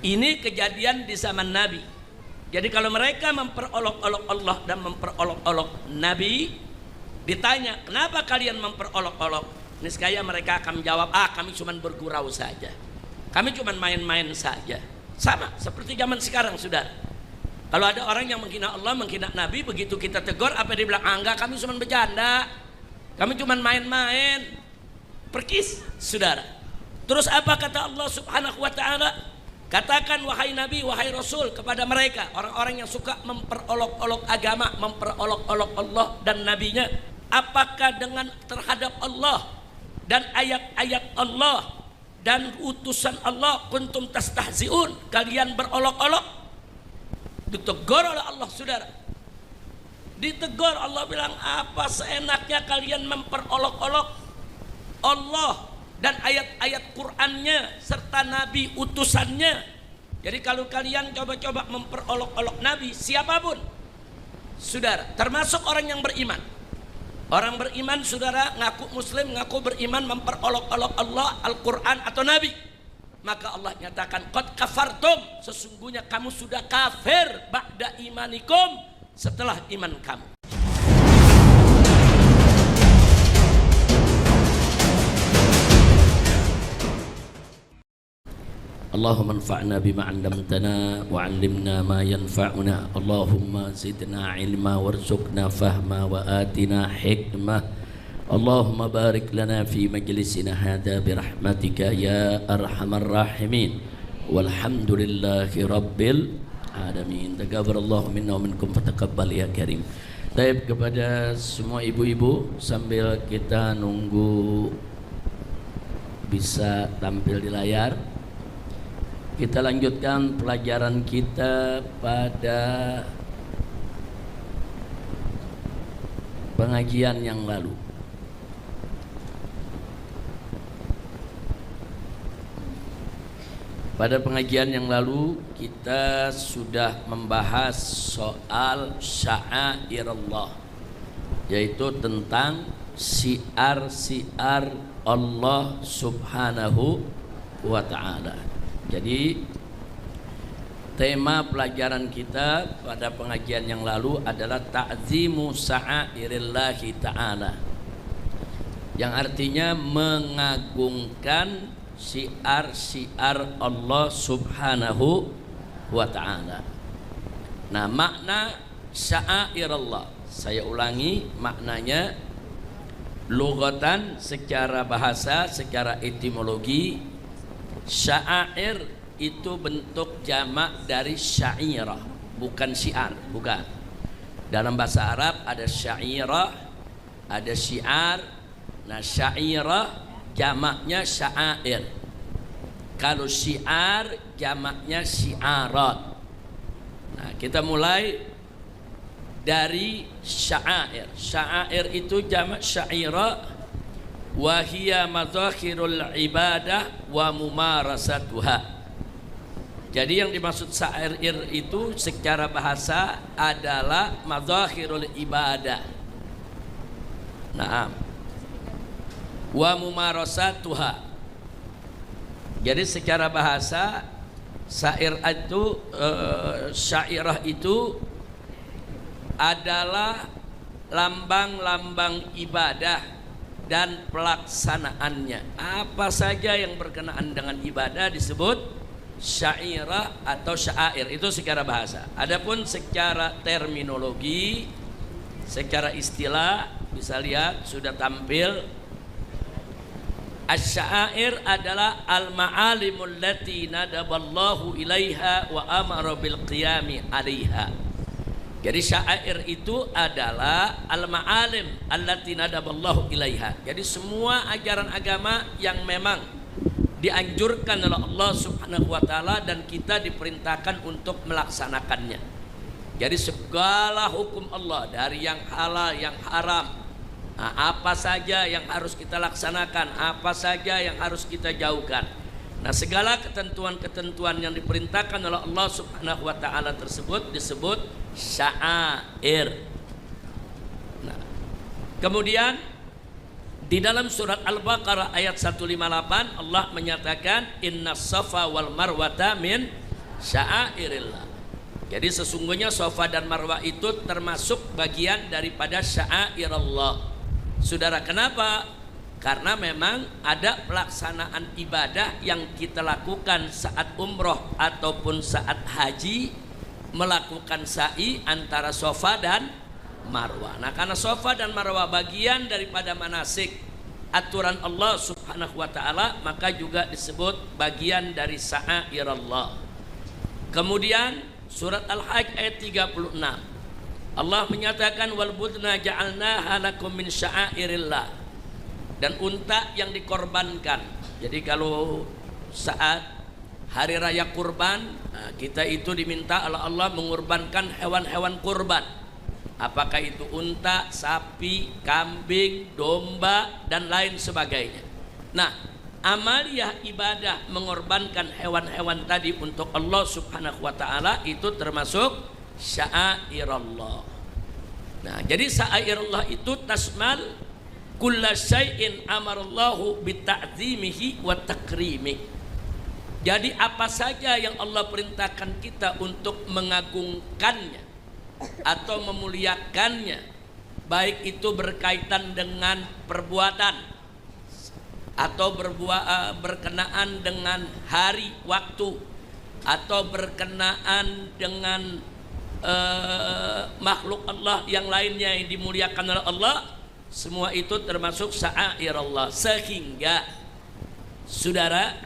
Ini kejadian di zaman Nabi. Jadi kalau mereka memperolok-olok Allah dan memperolok-olok Nabi, ditanya, kenapa kalian memperolok-olok? Niscaya mereka akan menjawab, kami cuma bergurau saja, kami cuma main-main saja. Sama seperti zaman sekarang, saudara. Kalau ada orang yang menghina Allah, menghina Nabi, begitu kita tegur, apa dia bilang? Enggak, kami cuma bercanda, kami cuma main-main. Perkis, saudara. Terus apa kata Allah Subhanahu wa ta'ala? Katakan wahai Nabi, wahai Rasul kepada mereka, orang-orang yang suka memperolok-olok agama, memperolok-olok Allah dan Nabinya, apakah dengan terhadap Allah dan ayat-ayat Allah dan utusan Allah kuntum tastahzi'un, kalian berolok-olok? Ditegur oleh Allah, saudara. Ditegur, Allah bilang, apa seenaknya kalian memperolok-olok Allah dan ayat-ayat Qur'annya serta Nabi utusannya. Jadi kalau kalian coba-coba memperolok-olok Nabi, siapapun, saudara, termasuk orang yang beriman. Orang beriman, saudara, ngaku muslim, ngaku beriman, memperolok-olok Allah, Al-Quran atau Nabi, maka Allah nyatakan, qad kafartum, sesungguhnya kamu sudah kafir ba'da imanikum, setelah iman kamu. Allahumma anfa'na bima 'allamtana wa 'allimna ma yanfa'una. Allahumma zidna ilma warzuqna fahma wa atina hikmah. Allahumma barik lana fi majlisina hadha birahmatika ya arhamar rahimin. Walhamdulillahi rabbil alamin. Taqabbalallahu minna wa minkum fataqabbal ya karim. Baik, kepada semua ibu-ibu, sambil kita nunggu bisa tampil di layar, kita lanjutkan pelajaran kita pada pengajian yang lalu. Pada pengajian yang lalu kita sudah membahas soal sya'airallah, yaitu tentang syiar-syiar Allah Subhanahu wa ta'ala. Jadi tema pelajaran kita pada pengajian yang lalu adalah ta'zimu sa'airillahi ta'ala, yang artinya mengagungkan syiar-syiar Allah Subhanahu wa ta'ala. Nah, makna sya'airallah, saya ulangi maknanya lughatan, secara bahasa, secara etimologi, sya'air itu bentuk jamak dari syairah, bukan syiar, bukan. Dalam bahasa Arab ada syairah, ada syiar. Nah, syairah jamaknya sya'air. Kalau syiar jamaknya syiarat. Nah, kita mulai dari sya'air. Sya'air itu jamak syairah, wa hiya madzakhirul ibadah wa mumarasatuha. Jadi yang dimaksud syair itu secara bahasa adalah madzakhirul ibadah. Naam. Wa mumarasatuha. Jadi secara bahasa syair itu syairah itu adalah lambang-lambang ibadah dan pelaksanaannya. Apa saja yang berkenaan dengan ibadah disebut syairah atau syair, itu secara bahasa. Adapun secara terminologi, secara istilah, bisa lihat sudah tampil. Asy-syair adalah al-ma'alimul lati nadaballahu ilaiha wa amara bil qiyami 'alaiha. Jadi syair itu adalah al-ma'alim allati nadaballahu ilaiha. Jadi semua ajaran agama yang memang dianjurkan oleh Allah Subhanahu wa taala dan kita diperintahkan untuk melaksanakannya. Jadi segala hukum Allah, dari yang halal, yang haram, apa saja yang harus kita laksanakan, apa saja yang harus kita jauhkan. Nah, segala ketentuan-ketentuan yang diperintahkan oleh Allah Subhanahu wa taala tersebut disebut sya'air. Nah, kemudian di dalam surat Al-Baqarah ayat 158 Allah menyatakan innas safa wal marwata min sya'airillah. Jadi sesungguhnya Safa dan Marwah itu termasuk bagian daripada sya'airallah. Saudara, kenapa? Karena memang ada pelaksanaan ibadah yang kita lakukan saat umroh ataupun saat haji, melakukan sa'i antara Safa dan Marwah. Nah, karena Safa dan Marwah bagian daripada manasik aturan Allah Subhanahu wa taala, maka juga disebut bagian dari sya'airallah. Kemudian surat Al-Hajj ayat 36, Allah menyatakan wal budna ja'alnaha lakum min sya'airillah, dan unta yang dikorbankan. Jadi kalau saat hari raya kurban, kita itu diminta oleh Allah mengorbankan hewan-hewan kurban. Apakah itu unta, sapi, kambing, domba, dan lain sebagainya. Nah, amaliyah ibadah mengorbankan hewan-hewan tadi untuk Allah Subhanahu wa taala itu termasuk sya'airallah. Nah, jadi sya'airallah itu tasmal kulla syai'in amarallahu bita'zimihi wa takrimi. Jadi apa saja yang Allah perintahkan kita untuk mengagungkannya atau memuliakannya, baik itu berkaitan dengan perbuatan atau berkenaan dengan hari waktu atau berkenaan dengan makhluk Allah yang lainnya yang dimuliakan oleh Allah, semua itu termasuk sya'airallah. Sehingga saudara,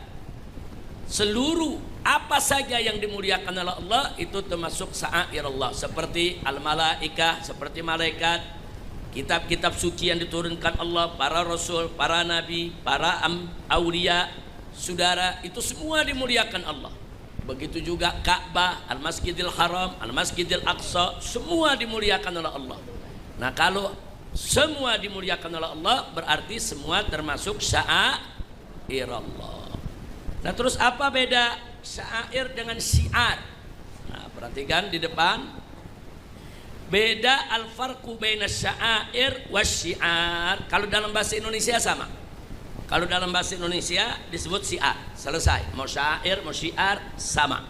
seluruh apa saja yang dimuliakan oleh Allah itu termasuk sya'airallah, seperti al-malaikah, seperti malaikat, kitab-kitab suci yang diturunkan Allah, para rasul, para nabi, para aulia, saudara, itu semua dimuliakan Allah. Begitu juga Ka'bah, Al-Masjidil Haram, Al-Masjidil Aqsa, semua dimuliakan oleh Allah. Nah, kalau semua dimuliakan oleh Allah, berarti semua termasuk sya'airallah. Nah, terus apa beda sya'air dengan syiar? Nah, perhatikan di depan, beda al-farqu baina sya'air wa syiar. Kalau dalam bahasa Indonesia sama. Kalau dalam bahasa Indonesia disebut syiar, selesai. Mau sya'air mau syiar sama.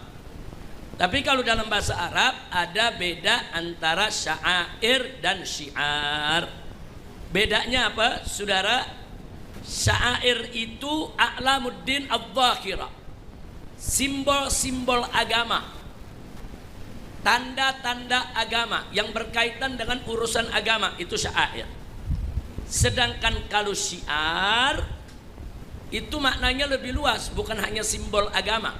Tapi kalau dalam bahasa Arab ada beda antara sya'air dan syiar. Bedanya apa, saudara? Sya'air itu a'lamuddin adz-dzahirah, simbol-simbol agama, tanda-tanda agama yang berkaitan dengan urusan agama, itu sya'air. Sedangkan kalau syiar itu maknanya lebih luas, bukan hanya simbol agama.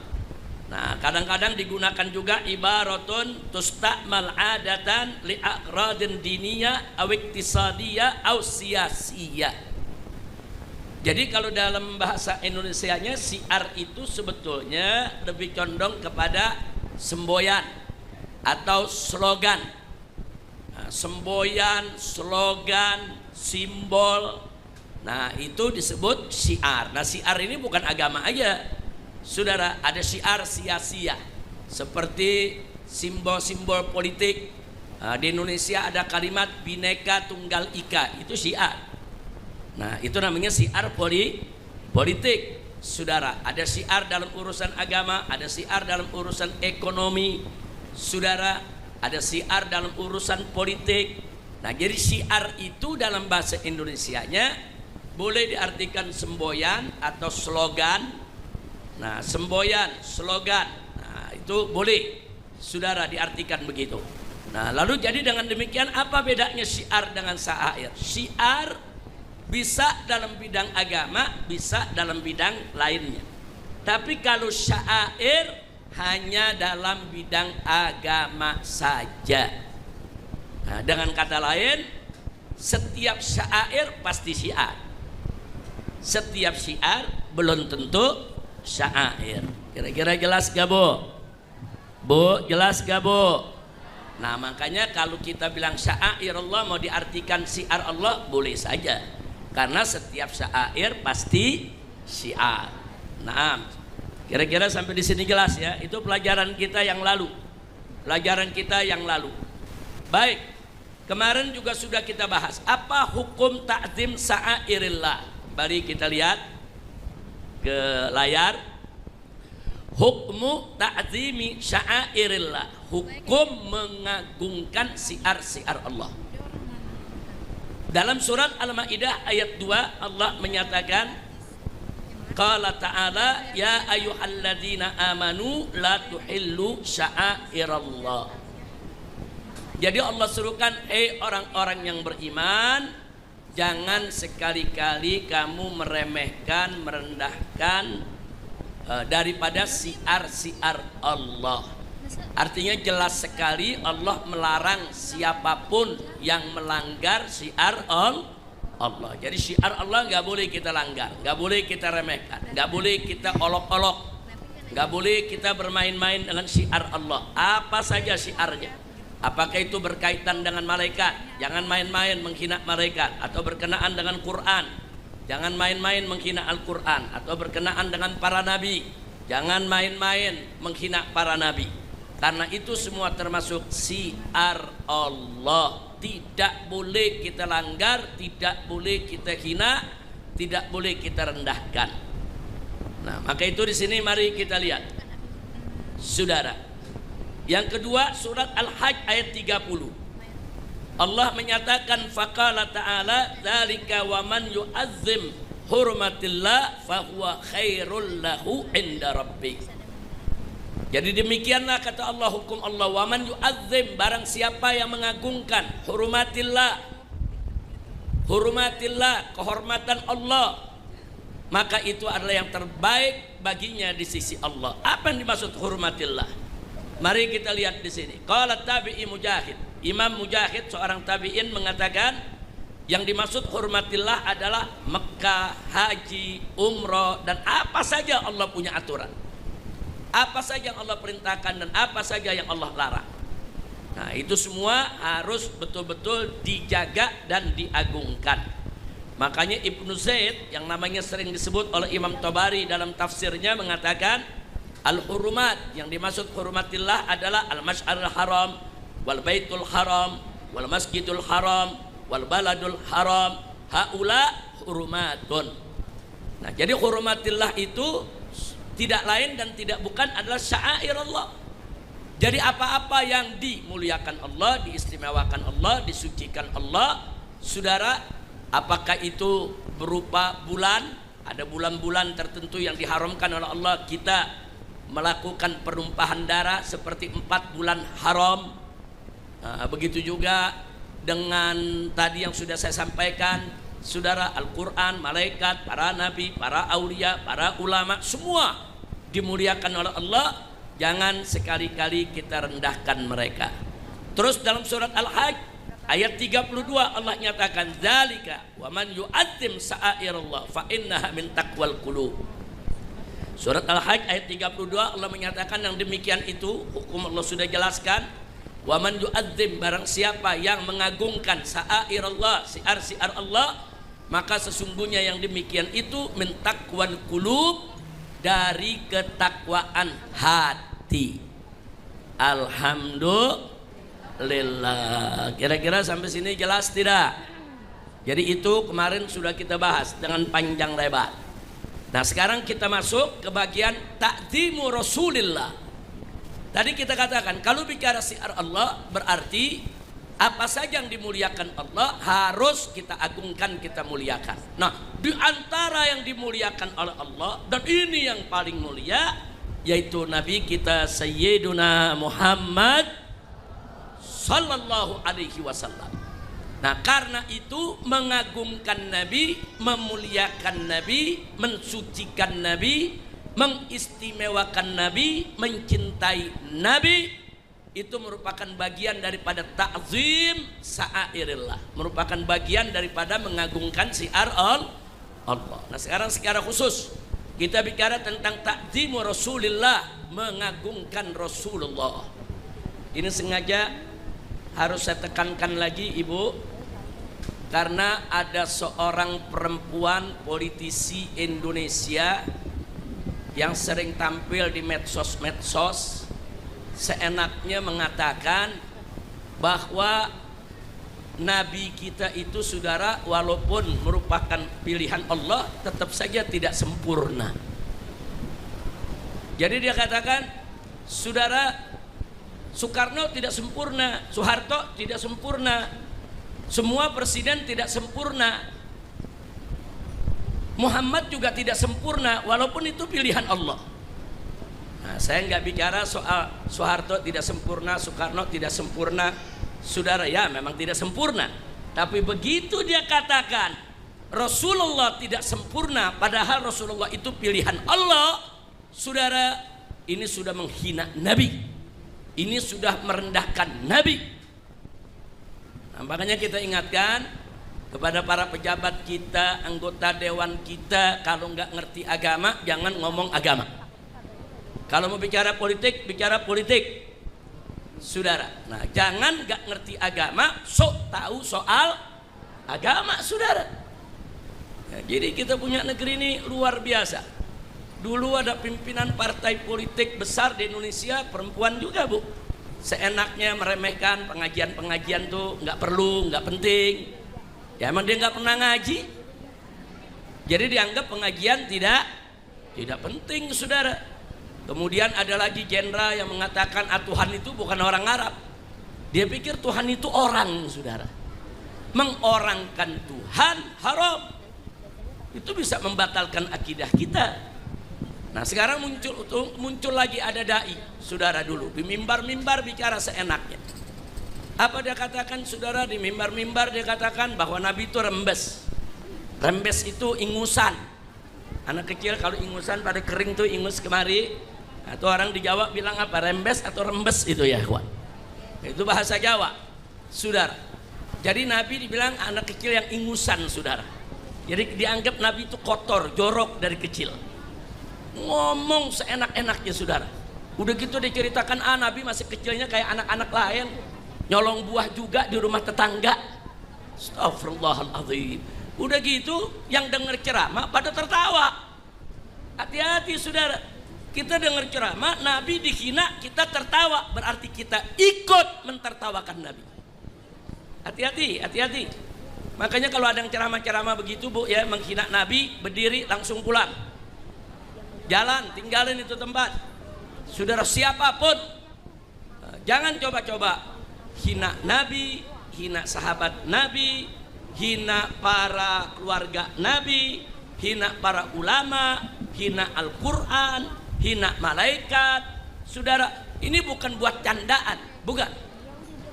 Nah, kadang-kadang digunakan juga ibaratun tusta'mal adatan li'aqradin diniyah aw iktisadiyah aw siyasiyah. Jadi kalau dalam bahasa Indonesianya syiar itu sebetulnya lebih condong kepada semboyan atau slogan. Nah, semboyan, slogan, simbol. Nah, itu disebut syiar. Nah, syiar ini bukan agama aja, saudara. Ada syiar sia-sia, seperti simbol-simbol politik. Nah, di Indonesia ada kalimat Bhinneka Tunggal Ika, itu syiar. Nah, itu namanya syiar politik, saudara. Ada syiar dalam urusan agama, ada syiar dalam urusan ekonomi, saudara. Ada syiar dalam urusan politik. Nah, jadi syiar itu dalam bahasa Indonesianya boleh diartikan semboyan atau slogan. Nah, semboyan, slogan, nah itu boleh, saudara, diartikan begitu. Nah, lalu jadi dengan demikian apa bedanya syiar dengan sya'air? Syiar bisa dalam bidang agama, bisa dalam bidang lainnya. Tapi kalau sya'air hanya dalam bidang agama saja. Nah, dengan kata lain, setiap sya'air pasti syiar. Setiap syiar belum tentu sya'air. Kira-kira jelas gak, Bu? Bu, jelas gak, Bu? Nah, makanya kalau kita bilang sya'air Allah mau diartikan syiar Allah, boleh saja. Karena setiap sya'air pasti syiar. Nah, kira-kira sampai di sini jelas ya. Itu pelajaran kita yang lalu. Pelajaran kita yang lalu. Baik, kemarin juga sudah kita bahas apa hukum ta'zim sya'airillah. Mari kita lihat ke layar. hukmu ta'zimi sya'airillah, hukum mengagungkan siar-siar Allah. Dalam surat Al-Maidah ayat 2 Allah menyatakan, qala ta'ala ya ayyuhalladzina amanu la tuhillu sya'airallah. Jadi Allah serukan, orang-orang yang beriman, jangan sekali-kali kamu meremehkan, merendahkan daripada siar-siar Allah. Artinya jelas sekali Allah melarang siapapun yang melanggar siar Allah. Jadi siar Allah nggak boleh kita langgar, nggak boleh kita remehkan, nggak boleh kita olok-olok, nggak boleh kita bermain-main dengan siar Allah. Apa saja siarnya, apakah itu berkaitan dengan malaikat, jangan main-main menghina malaikat, atau berkenaan dengan Quran, jangan main-main menghina Al-Quran, atau berkenaan dengan para nabi, jangan main-main menghina para nabi. Karena itu semua termasuk siar Allah. Tidak boleh kita langgar, tidak boleh kita hina, tidak boleh kita rendahkan. Nah, maka itu di sini mari kita lihat, saudara. Yang kedua, surat Al-Hajj ayat 30. Allah menyatakan, faqala ta'ala dzalika wa man yu'azzim hurmatillah fahuwa khairul lahu inda rabbih. Jadi demikianlah kata Allah, hukum Allah, wa man yu'azzim, barang siapa yang mengagungkan hurmatillah, kehormatan Allah, maka itu adalah yang terbaik baginya di sisi Allah. Apa yang dimaksud hurmatillah? Mari kita lihat di sini. Qala tabi'i Mujahid, Imam Mujahid seorang tabi'in mengatakan, yang dimaksud hurmatillah adalah Mekah, haji, umroh, dan apa saja Allah punya aturan, apa saja yang Allah perintahkan dan apa saja yang Allah larang. Nah, itu semua harus betul-betul dijaga dan diagungkan. Makanya Ibnu Zaid yang namanya sering disebut oleh Imam Tabari dalam tafsirnya mengatakan, al-hurumat, yang dimaksud hurmatillah adalah al-masy'arul haram, wal baitul haram, wal masjidul haram, wal baladul haram, haula hurumatun. Nah, jadi hurmatillah itu tidak lain dan tidak bukan adalah sya'air Allah. Jadi apa-apa yang dimuliakan Allah, diistimewakan Allah, disucikan Allah, saudara, apakah itu berupa bulan, ada bulan-bulan tertentu yang diharamkan oleh Allah, kita melakukan penumpahan darah seperti 4 bulan haram. Nah, begitu juga dengan tadi yang sudah saya sampaikan, saudara, Al-Quran, malaikat, para nabi, para aulia, para ulama, semua dimuliakan oleh Allah. Jangan sekali-kali kita rendahkan mereka. Terus dalam surat Al-Hajj ayat 32 Allah nyatakan, dzalika wa man yu'azzim sa'airallah fa innaha min taqwal qulub. Surat Al-Hajj ayat 32 Allah menyatakan yang demikian itu, hukum Allah sudah jelaskan. Wa man yu'azzim, barang siapa yang mengagungkan sa'airallah, siar-siar Allah, maka sesungguhnya yang demikian itu min taqwal qulub, dari ketakwaan hati. Alhamdulillah. Kira-kira sampai sini jelas tidak? Jadi itu kemarin sudah kita bahas dengan panjang lebar. Nah, sekarang kita masuk ke bagian ta'zimu Rasulillah. Tadi kita katakan kalau bicara siar Allah berarti apa saja yang dimuliakan Allah harus kita agungkan, kita muliakan. Nah, di antara yang dimuliakan oleh Allah, dan ini yang paling mulia, yaitu Nabi kita Sayyiduna Muhammad Sallallahu Alaihi Wasallam. Nah, karena itu mengagungkan Nabi, memuliakan Nabi, mensucikan Nabi, mengistimewakan Nabi, mencintai Nabi, itu merupakan bagian daripada ta'zim sa'airillah, merupakan bagian daripada mengagungkan siar Allah. Nah, sekarang secara khusus kita bicara tentang ta'zimu Rasulillah, mengagungkan Rasulullah. Ini sengaja harus saya tekankan lagi, Ibu, karena ada seorang perempuan politisi Indonesia yang sering tampil di medsos seenaknya mengatakan bahwa Nabi kita itu, saudara, walaupun merupakan pilihan Allah, tetap saja tidak sempurna. Jadi dia katakan, saudara, Soekarno tidak sempurna, Soeharto tidak sempurna, semua presiden tidak sempurna, Muhammad juga tidak sempurna, walaupun itu pilihan Allah. Nah, saya nggak bicara soal Soeharto tidak sempurna, Soekarno tidak sempurna, saudara, ya memang tidak sempurna. Tapi begitu dia katakan Rasulullah tidak sempurna, padahal Rasulullah itu pilihan Allah, saudara, ini sudah menghina Nabi, ini sudah merendahkan Nabi. Nah, makanya kita ingatkan kepada para pejabat kita, anggota dewan kita, kalau nggak ngerti agama jangan ngomong agama. Kalau mau bicara politik, bicara politik, saudara. Nah, jangan nggak ngerti agama, sok tahu soal agama, saudara. Nah, jadi kita punya negeri ini luar biasa. Dulu ada pimpinan partai politik besar di Indonesia, perempuan juga, Bu. Seenaknya meremehkan pengajian-pengajian tuh nggak perlu, nggak penting. Ya emang dia nggak pernah ngaji, jadi dianggap pengajian tidak penting, saudara. Kemudian ada lagi jenderal yang mengatakan Tuhan itu bukan orang Arab. Dia pikir Tuhan itu orang, saudara. Mengorangkan Tuhan haram. Itu bisa membatalkan akidah kita. Nah, sekarang muncul lagi ada dai, saudara, dulu di mimbar-mimbar bicara seenaknya. Apa dia katakan, saudara? Di mimbar-mimbar dia katakan bahwa Nabi itu rembes. Rembes itu ingusan. Anak kecil kalau ingusan pada kering tuh ingus kemari. Atau orang di Jawa bilang apa? Rembes atau rembes itu ya, kawan. Itu bahasa Jawa, saudara. Jadi Nabi dibilang anak kecil yang ingusan, saudara. Jadi dianggap Nabi itu kotor, jorok dari kecil. Ngomong seenak-enaknya, saudara. Udah gitu diceritakan, Nabi masih kecilnya kayak anak-anak lain, nyolong buah juga di rumah tetangga. Astagfirullahaladzim. Udah gitu yang dengar ceramah pada tertawa. Hati-hati, saudara. Kita dengar ceramah Nabi dihina, kita tertawa, berarti kita ikut mentertawakan Nabi. Hati-hati, hati-hati. Makanya kalau ada yang ceramah-ceramah begitu, Bu, ya, menghina Nabi, berdiri langsung pulang. Jalan, tinggalin itu tempat. Saudara, siapapun, jangan coba-coba hina Nabi, hina sahabat Nabi, hina para keluarga Nabi, hina para ulama, hina Al-Quran, hina malaikat. Saudara, ini bukan buat candaan, bukan.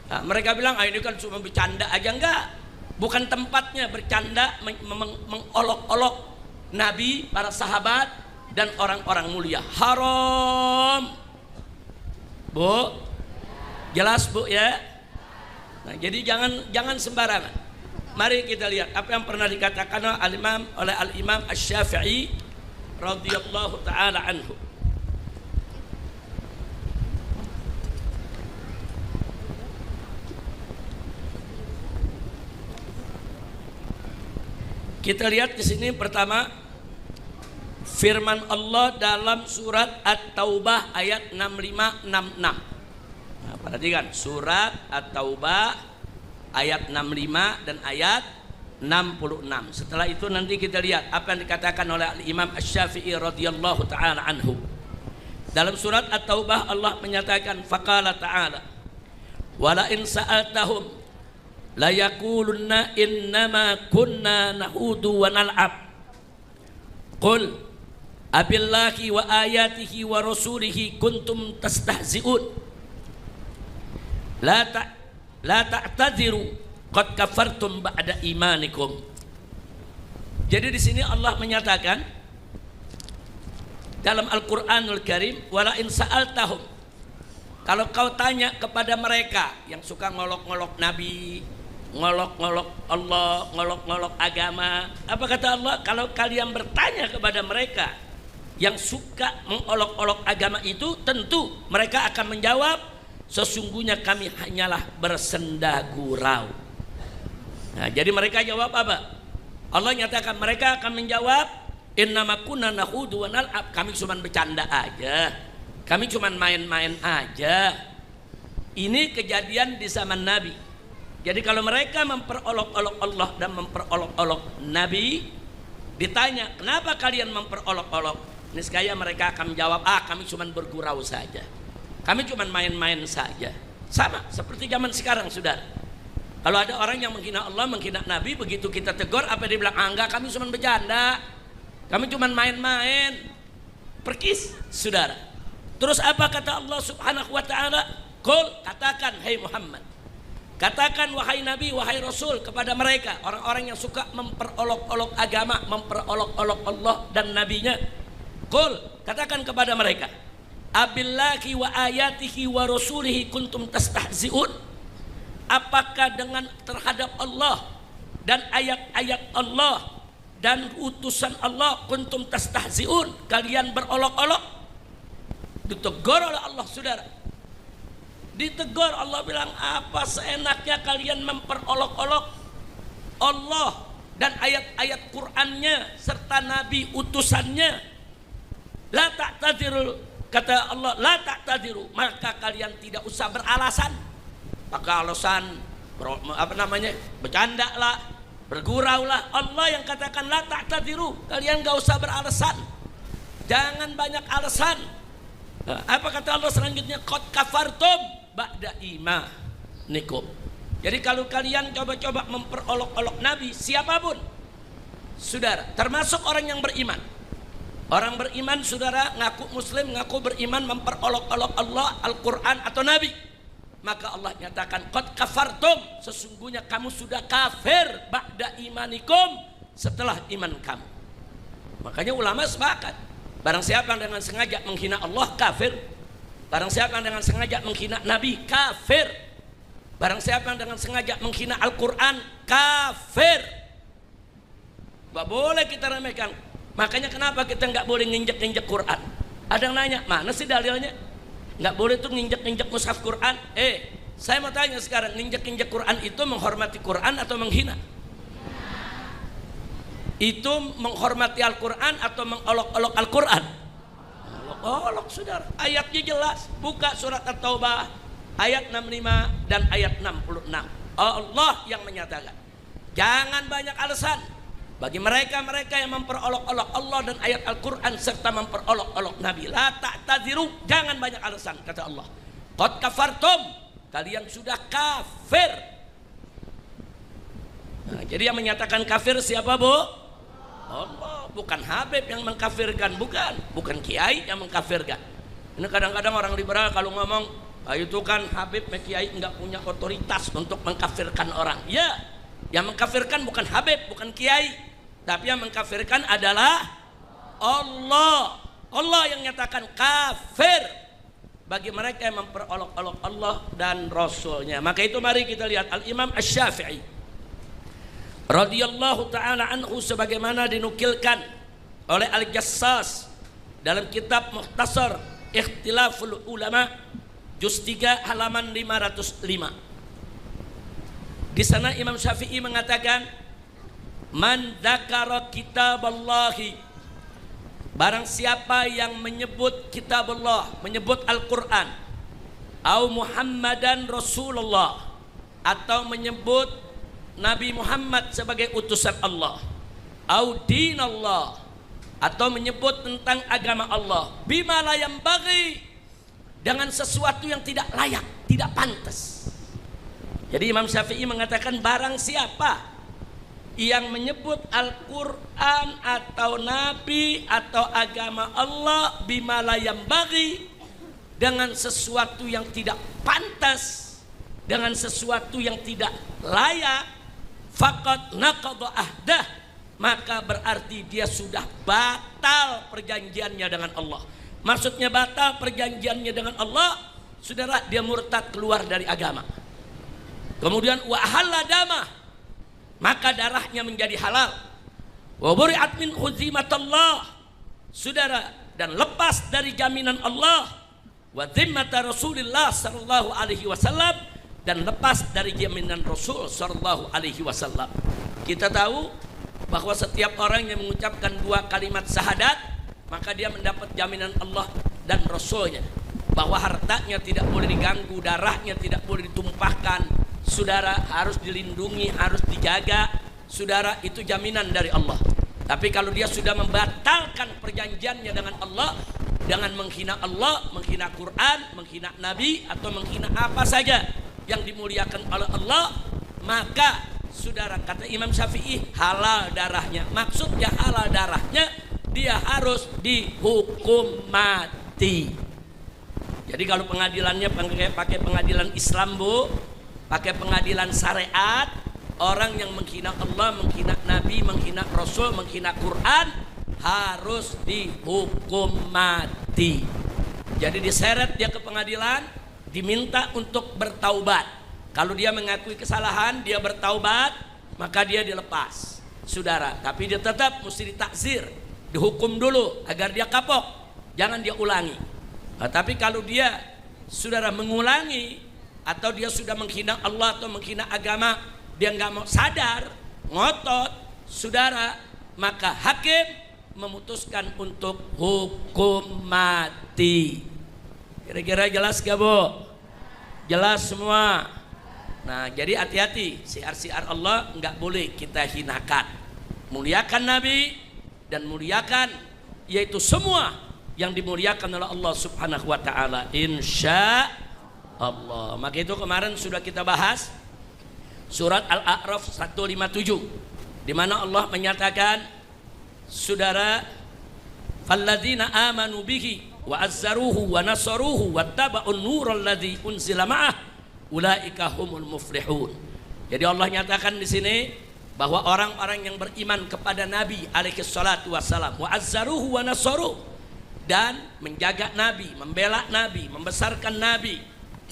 Nah, mereka bilang ini kan cuma bercanda aja, enggak. Bukan tempatnya bercanda, mengolok-olok Nabi, para sahabat, dan orang-orang mulia. Haram, Bu. Jelas, Bu, ya. Nah, jadi jangan sembarangan. Mari kita lihat apa yang pernah dikatakan oleh Al-Imam Asy-Syafi'i radhiyallahu taala anhu. Kita lihat di sini pertama firman Allah dalam surat At-Taubah ayat 65-66. Nah, perhatikan surat At-Taubah ayat 65 dan ayat 66. Setelah itu nanti kita lihat apa yang dikatakan oleh Imam Asy-Syafi'i radhiyallahu taala anhu. Dalam surat At-Taubah Allah menyatakan faqala ta'ala wala in sa'altahum la yaqulunna innama kunna nahudu wa nal'ab qul abillahi wa ayatihi wa rasulihi kuntum tastahzi'un la ta'tadiru qad kafartum ba'da imanikum. Jadi di sini Allah menyatakan dalam Al-Qur'anul Karim wala in sa'altahum, kalau kau tanya kepada mereka yang suka ngolok-ngolok Nabi, ngolok-ngolok Allah, ngolok-ngolok agama, apa kata Allah? Kalau kalian bertanya kepada mereka yang suka mengolok-olok agama itu, tentu mereka akan menjawab, sesungguhnya kami hanyalah bersenda gurau. Nah, jadi mereka jawab apa? Allah nyatakan mereka akan menjawab, innama kunna nahudu wa nal'ab, kami cuma bercanda aja, kami cuma main-main aja. Ini kejadian di zaman Nabi. Jadi kalau mereka memperolok-olok Allah dan memperolok-olok Nabi, ditanya kenapa kalian memperolok-olok? niscaya mereka akan menjawab, kami cuma bergurau saja, kami cuma main-main saja. Sama seperti zaman sekarang, saudara. Kalau ada orang yang menghina Allah, menghina Nabi, begitu kita tegur, apa dia bilang? Enggak, kami cuma bercanda, kami cuma main-main. Perkis, saudara. Terus apa kata Allah Subhanahu wa ta'ala? Qul, katakan, hai Muhammad, katakan wahai Nabi, wahai Rasul, kepada mereka, orang-orang yang suka memperolok-olok agama, memperolok-olok Allah dan Nabinya. Qul, katakan kepada mereka, abillahi wa ayatihi wa rasulihi kuntum tastahzi'un. Apakah dengan terhadap Allah dan ayat-ayat Allah dan utusan Allah kuntum tastahzi'un, kalian berolok-olok? Ditegur oleh Allah, saudara. Ditegur, Allah bilang, apa seenaknya kalian memperolok-olok Allah dan ayat-ayat Qur'annya serta Nabi utusannya. La ta'tadiru, kata Allah, la ta'tadiru, maka kalian tidak usah beralasan. Maka alasan bercanda lah, bergurau lah. Allah yang katakan la ta'tadiru, kalian gak usah beralasan, jangan banyak alasan. Apa kata Allah selanjutnya? Qad kafartum ba'da imanikum. Jadi kalau kalian coba-coba memperolok-olok Nabi, siapapun, saudara, termasuk orang yang beriman. Orang beriman, saudara, ngaku muslim, ngaku beriman, memperolok-olok Allah, Al-Quran atau Nabi, maka Allah nyatakan qad kafartum, sesungguhnya kamu sudah kafir ba'da imanikum, setelah iman kamu. Makanya ulama sepakat, barang siapa yang dengan sengaja menghina Allah, kafir. Barang siapa yang dengan sengaja menghina Nabi, kafir. Barang siapa yang dengan sengaja menghina Al-Quran, kafir. Gak boleh kita remehkan. Makanya kenapa kita nggak boleh nginjek-nginjek Quran? Ada yang nanya, mana sih dalilnya? Nggak boleh tuh nginjek-nginjek mushaf Quran. Saya mau tanya sekarang, nginjek-nginjek Quran itu menghormati Quran atau menghina? Itu menghormati Al-Quran atau mengolok-olok Al-Quran? Olok-olok, saudara. Ayatnya jelas, buka surat At-Taubah ayat 65 dan ayat 66. Allah yang menyatakan, jangan banyak alasan bagi mereka-mereka yang memperolok-olok Allah dan ayat Al-Quran serta memperolok-olok Nabi. La ta'tadiru, jangan banyak alasan, kata Allah. Qad kafartum, kalian sudah kafir. Nah, jadi yang menyatakan kafir siapa, Bu? Allah, bukan Habib yang mengkafirkan, bukan kiai yang mengkafirkan. Ini kadang-kadang orang liberal kalau ngomong, itu kan Habib, kiai nggak punya otoritas untuk mengkafirkan orang. Ya, yang mengkafirkan bukan Habib, bukan kiai, tapi yang mengkafirkan adalah Allah. Allah yang nyatakan kafir bagi mereka yang memperolok-olok Allah dan Rasulnya. Maka itu mari kita lihat Al-Imam Asy-Syafi'i radhiyallahu ta'ala anhu, sebagaimana dinukilkan oleh Al-Jassas dalam kitab Mukhtasar Ikhtilaful Ulama juz 3 halaman 505. Di sana Imam Syafi'i mengatakan, man dzakara kitaballahi, barang siapa yang menyebut kitab Allah, menyebut Al-Quran, au Muhammadan Rasulullah, atau menyebut Nabi Muhammad sebagai utusan Allah, au dinallah, atau menyebut tentang agama Allah, bima la yambaghi, dengan sesuatu yang tidak layak, tidak pantas. Jadi Imam Syafi'i mengatakan, barang siapa yang menyebut Al-Quran atau Nabi atau agama Allah bima la yambaghi, dengan sesuatu yang tidak pantas, dengan sesuatu yang tidak layak, faqad naqadha ahdah, maka berarti dia sudah batal perjanjiannya dengan Allah. Maksudnya batal perjanjiannya dengan Allah, saudara, dia murtad, keluar dari agama. Kemudian wa ahalla damah, maka darahnya menjadi halal. Wa buri'at min huzimatallah, saudara, dan lepas dari jaminan Allah. Wa zimmata Rasulillah sallallahu alaihi wasallam, dan lepas dari jaminan Rasul sallallahu alaihi wasallam. Kita tahu bahwa setiap orang yang mengucapkan dua kalimat syahadat, maka dia mendapat jaminan Allah dan Rasulnya, bahwa hartanya tidak boleh diganggu, darahnya tidak boleh ditumpahkan, saudara, harus dilindungi, harus dijaga, saudara, itu jaminan dari Allah. Tapi kalau dia sudah membatalkan perjanjiannya dengan Allah dengan menghina Allah, menghina Quran, menghina Nabi, atau menghina apa saja yang dimuliakan oleh Allah, maka saudara, kata Imam Syafi'i, halal darahnya. Maksudnya halal darahnya, dia harus dihukum mati. Jadi kalau pengadilannya pakai pengadilan Islam, Bu, pakai pengadilan syariat, orang yang menghina Allah, menghina Nabi, menghina Rasul, menghina Quran harus dihukum mati. Jadi diseret dia ke pengadilan, diminta untuk bertaubat. Kalau dia mengakui kesalahan, dia bertaubat, maka dia dilepas, saudara. Tapi dia tetap mesti ditakzir, dihukum dulu agar dia kapok, jangan dia ulangi. Tapi kalau dia saudara mengulangi, atau dia sudah menghina Allah atau menghina agama, dia nggak mau sadar, ngotot, saudara, maka hakim memutuskan untuk hukum mati. Kira-kira jelas gak, Bu? Jelas semua. Nah, jadi hati-hati, syiar-syiar Allah nggak boleh kita hinakan. Muliakan Nabi dan muliakan yaitu semua yang dimuliakan oleh Allah Subhanahu wa taala, insya Allah. Maka itu kemarin sudah kita bahas surat Al-A'raf 157, di mana Allah menyatakan, saudara, falladzina amanu bihi wa azzaruhu wa nasaruhu wattaba'un nural ladzi unzila ma'ah ulaika humul muflihun. Jadi Allah nyatakan di sini bahwa orang-orang yang beriman kepada Nabi alaihi salatu wassalam, wa azzaruhu wa nasaruhu, dan menjaga Nabi, membela Nabi, membesarkan Nabi,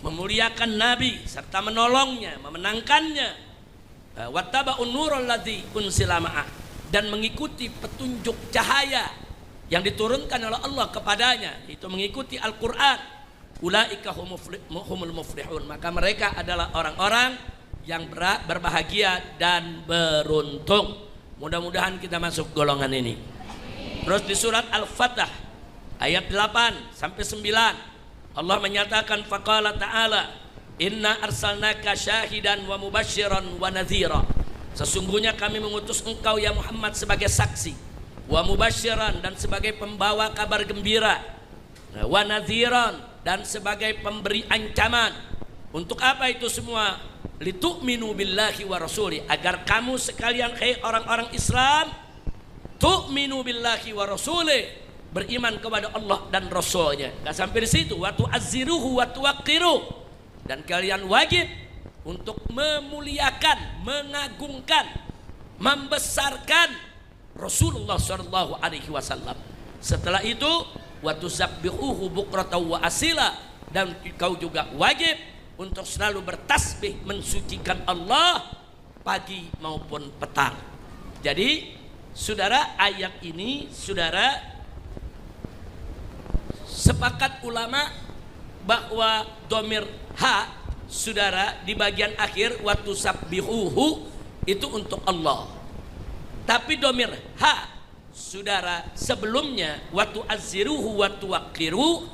memuliakan Nabi, serta menolongnya, memenangkannya. Wattaba'un nural ladzi unzila ma'ah, dan mengikuti petunjuk cahaya yang diturunkan oleh Allah kepadanya, itu mengikuti Al-Quran. Ulaika humul muflihun, maka mereka adalah orang-orang yang berbahagia dan beruntung. Mudah-mudahan kita masuk golongan ini. Terus di surat Al-Fatah ayat 8 sampai 9 Allah menyatakan, faqala ta'ala inna arsalnaka syahidan wa mubasyiran wa nadhira. Sesungguhnya kami mengutus engkau ya Muhammad sebagai saksi, wa mubasyiran, dan sebagai pembawa kabar gembira, wa nadhiran, dan sebagai pemberi ancaman. Untuk apa itu semua? Litu'minu billahi wa rasuli, agar kamu sekalian, hai orang-orang Islam, tu'minu billahi wa rasuli, beriman kepada Allah dan Rasulnya. Gak sampai di situ, wa tu'azziruhu wa tuwaqqiruh, dan kalian wajib untuk memuliakan, mengagungkan, membesarkan Rasulullah sallallahu alaihi wasallam. Setelah itu wa tusabbihuhu bukratan wa asila, dan kau juga wajib untuk selalu bertasbih mensucikan Allah pagi maupun petang. Jadi saudara, ayat ini saudara, sepakat ulama bahwa domir ha, saudara, di bagian akhir waktu sabbihuhu itu untuk Allah. Tapi domir ha, saudara, sebelumnya waktu azziruhu waktu waqiru,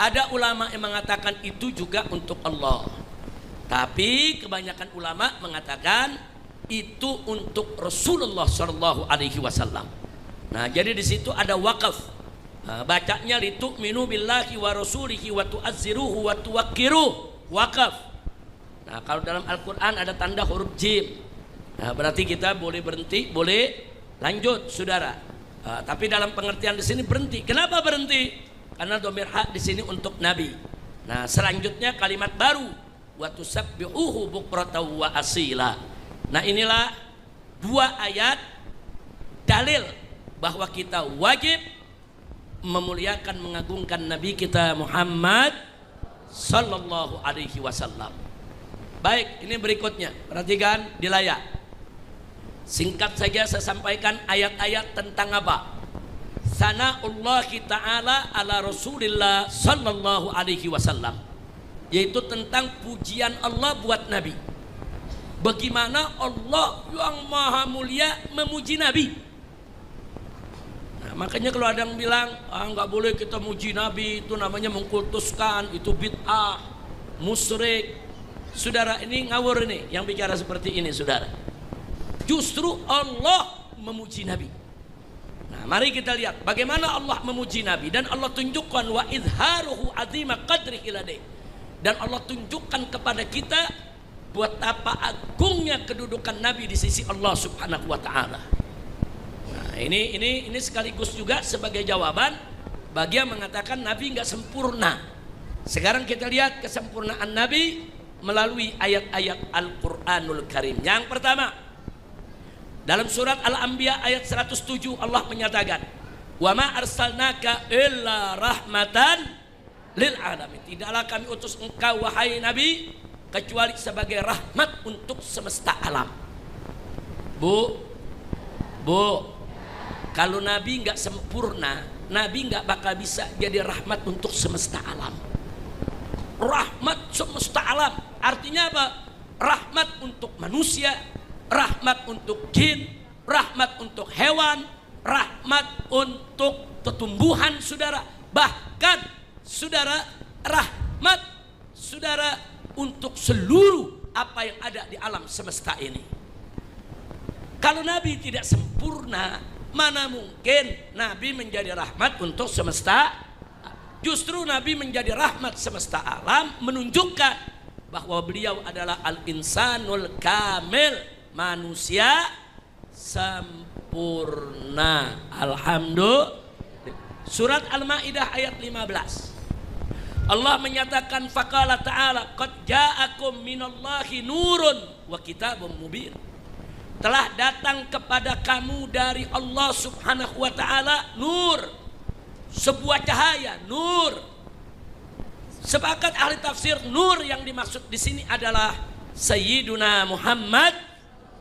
ada ulama yang mengatakan itu juga untuk Allah. Tapi kebanyakan ulama mengatakan itu untuk Rasulullah Shallallahu Alaihi Wasallam. Nah, jadi di situ ada wakaf. Bacanya litu'minu billahi wa rasulihi wa tu'azziruhu wa tuwaqqiruh, wakaf. Nah, kalau dalam Al-Quran ada tanda huruf jim, nah, berarti kita boleh berhenti, boleh lanjut, saudara. Tapi dalam pengertian di sini berhenti. Kenapa berhenti? Karena dhamir ha di sini untuk Nabi. Nah, selanjutnya kalimat baru, wa tusabbihuhu bukratan wa asila. Nah, inilah dua ayat dalil bahwa kita wajib memuliakan, mengagungkan Nabi kita Muhammad sallallahu alaihi wasallam. Baik, ini berikutnya, perhatikan di layar. Singkat saja saya sampaikan ayat-ayat tentang apa? Sana'ullahi ta'ala ala Rasulillah sallallahu alaihi wasallam, yaitu tentang pujian Allah buat Nabi. Bagaimana Allah yang maha mulia memuji Nabi. Makanya kalau ada yang bilang nggak boleh kita muji Nabi, itu namanya mengkultuskan, itu bid'ah, musyrik. Saudara, ini ngawur ini yang bicara seperti ini, saudara. Justru Allah memuji Nabi. Nah, mari kita lihat bagaimana Allah memuji Nabi, dan Allah tunjukkan wa izharuhu azima qadrihi ladai. Dan Allah tunjukkan kepada kita buat apa agungnya kedudukan Nabi di sisi Allah Subhanahu wa taala. Nah, ini sekaligus juga sebagai jawaban bagi yang mengatakan Nabi enggak sempurna. Sekarang kita lihat kesempurnaan Nabi melalui ayat-ayat Al-Qur'anul Karim. Yang pertama, dalam surat Al-Anbiya ayat 107 Allah menyatakan, "Wa ma arsalnaka illa rahmatan lil alamin." Tidaklah kami utus engkau wahai Nabi kecuali sebagai rahmat untuk semesta alam. Bu, kalau Nabi enggak sempurna, Nabi enggak bakal bisa jadi rahmat untuk semesta alam. Rahmat semesta alam artinya apa? Rahmat untuk manusia, rahmat untuk jin, rahmat untuk hewan, rahmat untuk tumbuhan, saudara. Bahkan saudara, rahmat saudara untuk seluruh apa yang ada di alam semesta ini. Kalau Nabi tidak sempurna, mana mungkin Nabi menjadi rahmat untuk semesta. Justru Nabi menjadi rahmat semesta alam, menunjukkan bahwa beliau adalah al-insanul kamil, manusia sempurna. Alhamdulillah. Surat Al-Maidah ayat 15. Allah menyatakan faqala ta'ala qad ja'akum minallahi nurun wa kitabun mubin. Telah datang kepada kamu dari Allah Subhanahu wa taala nur, sebuah cahaya, nur. Sepakat ahli tafsir, nur yang dimaksud di sini adalah Sayyiduna Muhammad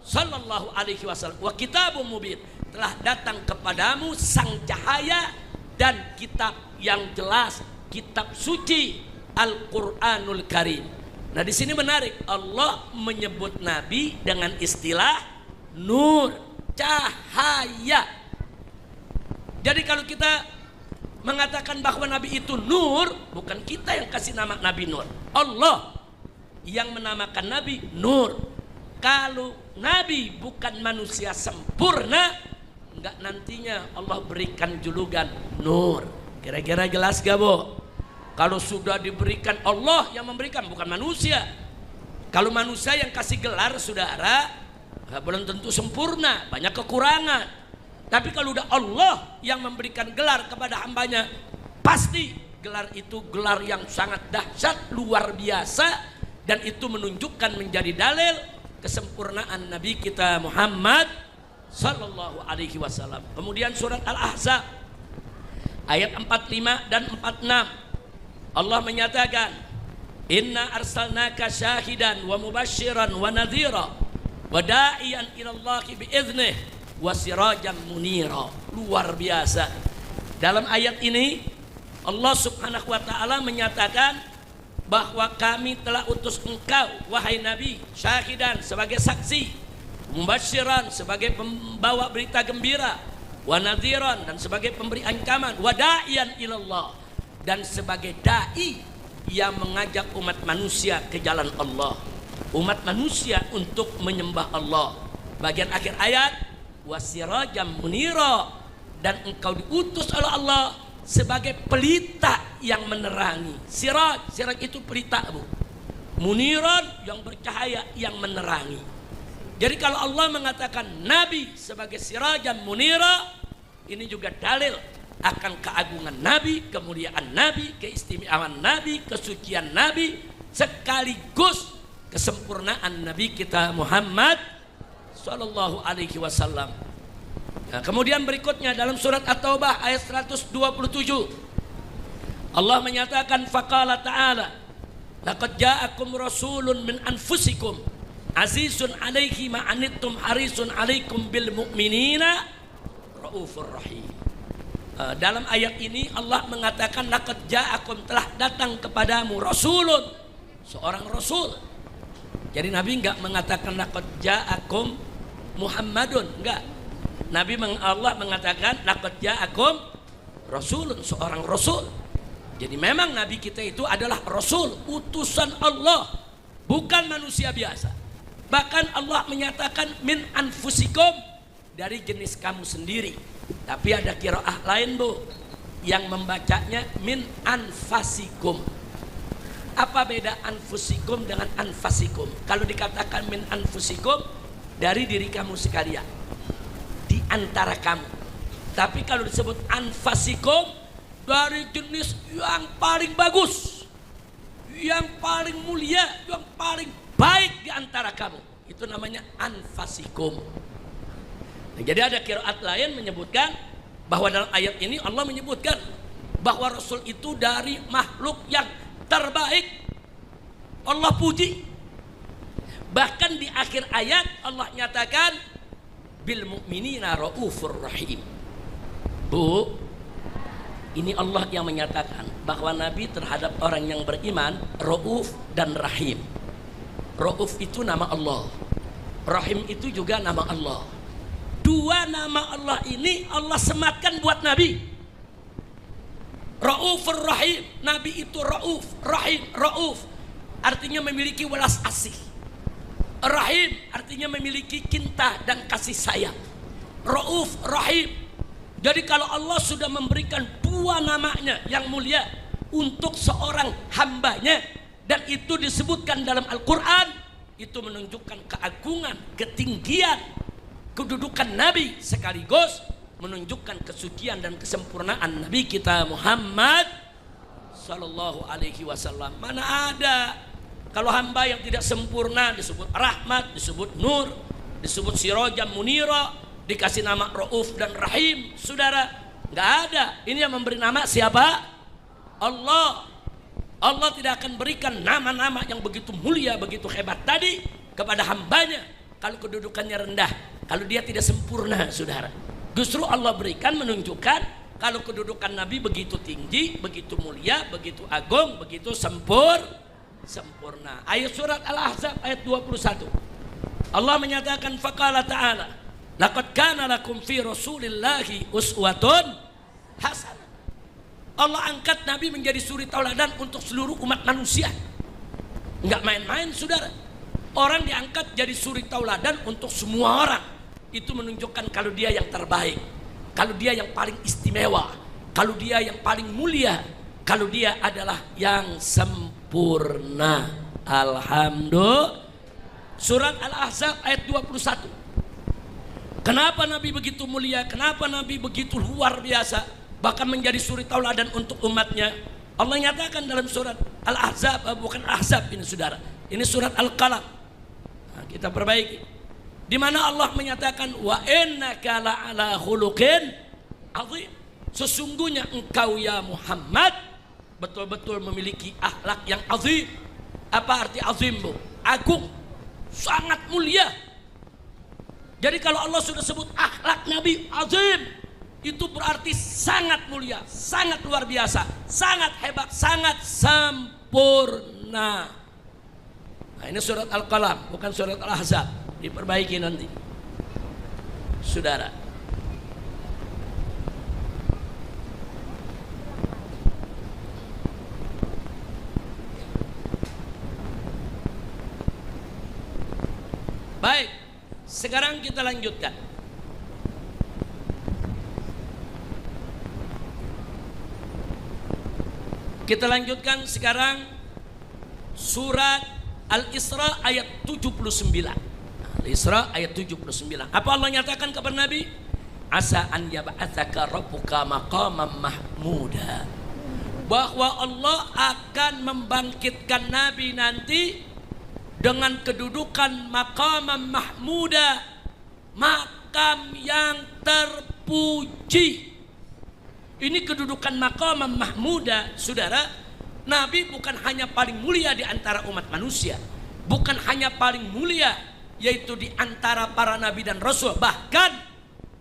sallallahu alaihi wasallam. Wa kitabun mubin, telah datang kepadamu sang cahaya dan kitab yang jelas, kitab suci Al-Qur'anul Karim. Nah, di sini menarik, Allah menyebut Nabi dengan istilah nur, cahaya. Jadi kalau kita mengatakan bahwa Nabi itu nur, bukan kita yang kasih nama Nabi Nur, Allah yang menamakan Nabi Nur. Kalau Nabi bukan manusia sempurna, enggak nantinya Allah berikan julukan Nur. Kira-kira jelas gak, Bu? Kalau sudah diberikan, Allah yang memberikan, bukan manusia. Kalau manusia yang kasih gelar, saudara, belum tentu sempurna, banyak kekurangan. Tapi kalau udah Allah yang memberikan gelar kepada hambanya, pasti gelar itu gelar yang sangat dahsyat, luar biasa, dan itu menunjukkan menjadi dalil kesempurnaan Nabi kita Muhammad sallallahu alaihi wasallam. Kemudian surat Al-Ahzab ayat 45 dan 46 Allah menyatakan, "Inna arsalnaka syahidan wa mubasysyiran wa nadhira wa da'iyan ilallahi biiznihi wa sirajan munira." Luar biasa. Dalam ayat ini Allah Subhanahu wa taala menyatakan bahwa kami telah utus engkau wahai Nabi syahidan sebagai saksi, mubasyiran sebagai pembawa berita gembira, wa nadhiran dan sebagai pemberi ancaman, wa da'iyan ilallah dan sebagai dai yang mengajak umat manusia ke jalan Allah, umat manusia untuk menyembah Allah. Bagian akhir ayat, wasirajam munira, dan engkau diutus oleh Allah sebagai pelita yang menerangi. Siraj itu pelita, Bu. Muniran yang bercahaya, yang menerangi. Jadi kalau Allah mengatakan Nabi sebagai sirajam munira, ini juga dalil akan keagungan Nabi, kemuliaan Nabi, keistimewaan Nabi, kesucian Nabi, sekaligus kesempurnaan Nabi kita Muhammad sallallahu alaihi wasallam. Nah, kemudian berikutnya dalam surat At-Taubah ayat 127 Allah menyatakan faqala ta'ala laqad ja'akum rasulun min anfusikum azizun 'alaihi ma anittum harisun 'alaikum bil mu'minina raufur rahim. Dalam ayat ini Allah mengatakan laqad ja'akum, telah datang kepadamu rasulun, seorang rasul. Jadi Nabi enggak mengatakan laqad ja'akum Muhammadun, enggak. Allah mengatakan laqad ja'akum rasulun, seorang rasul. Jadi memang Nabi kita itu adalah rasul, utusan Allah, bukan manusia biasa. Bahkan Allah menyatakan min anfusikum, dari jenis kamu sendiri. Tapi ada qiraah lain Bu, yang membacanya min anfasikum. Apa beda anfusikum dengan anfasikum? Kalau dikatakan min anfusikum, dari diri kamu sekalian, di antara kamu. Tapi kalau disebut anfasikum, dari jenis yang paling bagus, yang paling mulia, yang paling baik di antara kamu. Itu namanya anfasikum. Nah, jadi ada qiraat lain menyebutkan bahwa dalam ayat ini Allah menyebutkan bahwa Rasul itu dari makhluk yang terbaik. Allah puji. Bahkan di akhir ayat Allah nyatakan bil mu'minina raufur rahim. Bu, ini Allah yang menyatakan bahwa Nabi terhadap orang yang beriman rauf dan rahim. Rauf itu nama Allah, rahim itu juga nama Allah. Dua nama Allah ini Allah sematkan buat Nabi. Raufur Rahim, Nabi itu Rauf, Rahim, Rauf artinya memiliki welas asih. Rahim artinya memiliki cinta dan kasih sayang. Rauf, Rahim. Jadi kalau Allah sudah memberikan dua namanya yang mulia untuk seorang hambanya, dan itu disebutkan dalam Al-Quran, itu menunjukkan keagungan, ketinggian, kedudukan Nabi, sekaligus menunjukkan kesucian dan kesempurnaan Nabi kita Muhammad Sallallahu Alaihi Wasallam. Mana ada kalau hamba yang tidak sempurna disebut rahmat, disebut nur, disebut sirojam munira, dikasih nama Rauf dan Rahim, saudara? Nggak ada. Ini yang memberi nama siapa? Allah. Allah tidak akan berikan nama-nama yang begitu mulia, begitu hebat tadi kepada hambanya kalau kedudukannya rendah, kalau dia tidak sempurna, saudara. Justru Allah berikan menunjukkan kalau kedudukan Nabi begitu tinggi, begitu mulia, begitu agung, begitu sempurna. Ayat surat Al-Ahzab ayat 21. Allah menyatakan faqala ta'ala laqad kana lakum fi rasulillahi uswatun hasanah. Allah angkat Nabi menjadi suri tauladan untuk seluruh umat manusia. Enggak main-main, saudara. Orang diangkat jadi suri tauladan untuk semua orang. Itu menunjukkan kalau dia yang terbaik, kalau dia yang paling istimewa, kalau dia yang paling mulia, kalau dia adalah yang sempurna. Alhamdulillah. Surat Al-Ahzab ayat 21. Kenapa Nabi begitu mulia? Kenapa Nabi begitu luar biasa? Bahkan menjadi suri tauladan untuk umatnya. Allah nyatakan dalam surat Al-Ahzab, bukan Ahzab ini saudara, ini surat Al-Qalam. Nah, kita perbaiki. Di mana Allah menyatakan wa innaka la'ala khuluqin azim. Sesungguhnya engkau ya Muhammad betul-betul memiliki akhlak yang azim. Apa arti azim, Bu? Agung, sangat mulia. Jadi kalau Allah sudah sebut akhlak Nabi azim, itu berarti sangat mulia, sangat luar biasa, sangat hebat, sangat sempurna. Nah, ini surat Al-Qalam, bukan surat Al-Ahzab. Diperbaiki nanti, saudara. Baik, sekarang kita lanjutkan. Kita lanjutkan sekarang surat Al-Isra ayat 79. Al-Isra ayat 79. Apa Allah nyatakan kepada Nabi? Asa an yab'atsaka rabbuka maqaman mahmuda. Bahwa Allah akan membangkitkan Nabi nanti dengan kedudukan maqaman mahmuda, makam yang terpuji. Ini kedudukan maqaman mahmuda, saudara. Nabi bukan hanya paling mulia di antara umat manusia, bukan hanya paling mulia yaitu di antara para nabi dan rasul, bahkan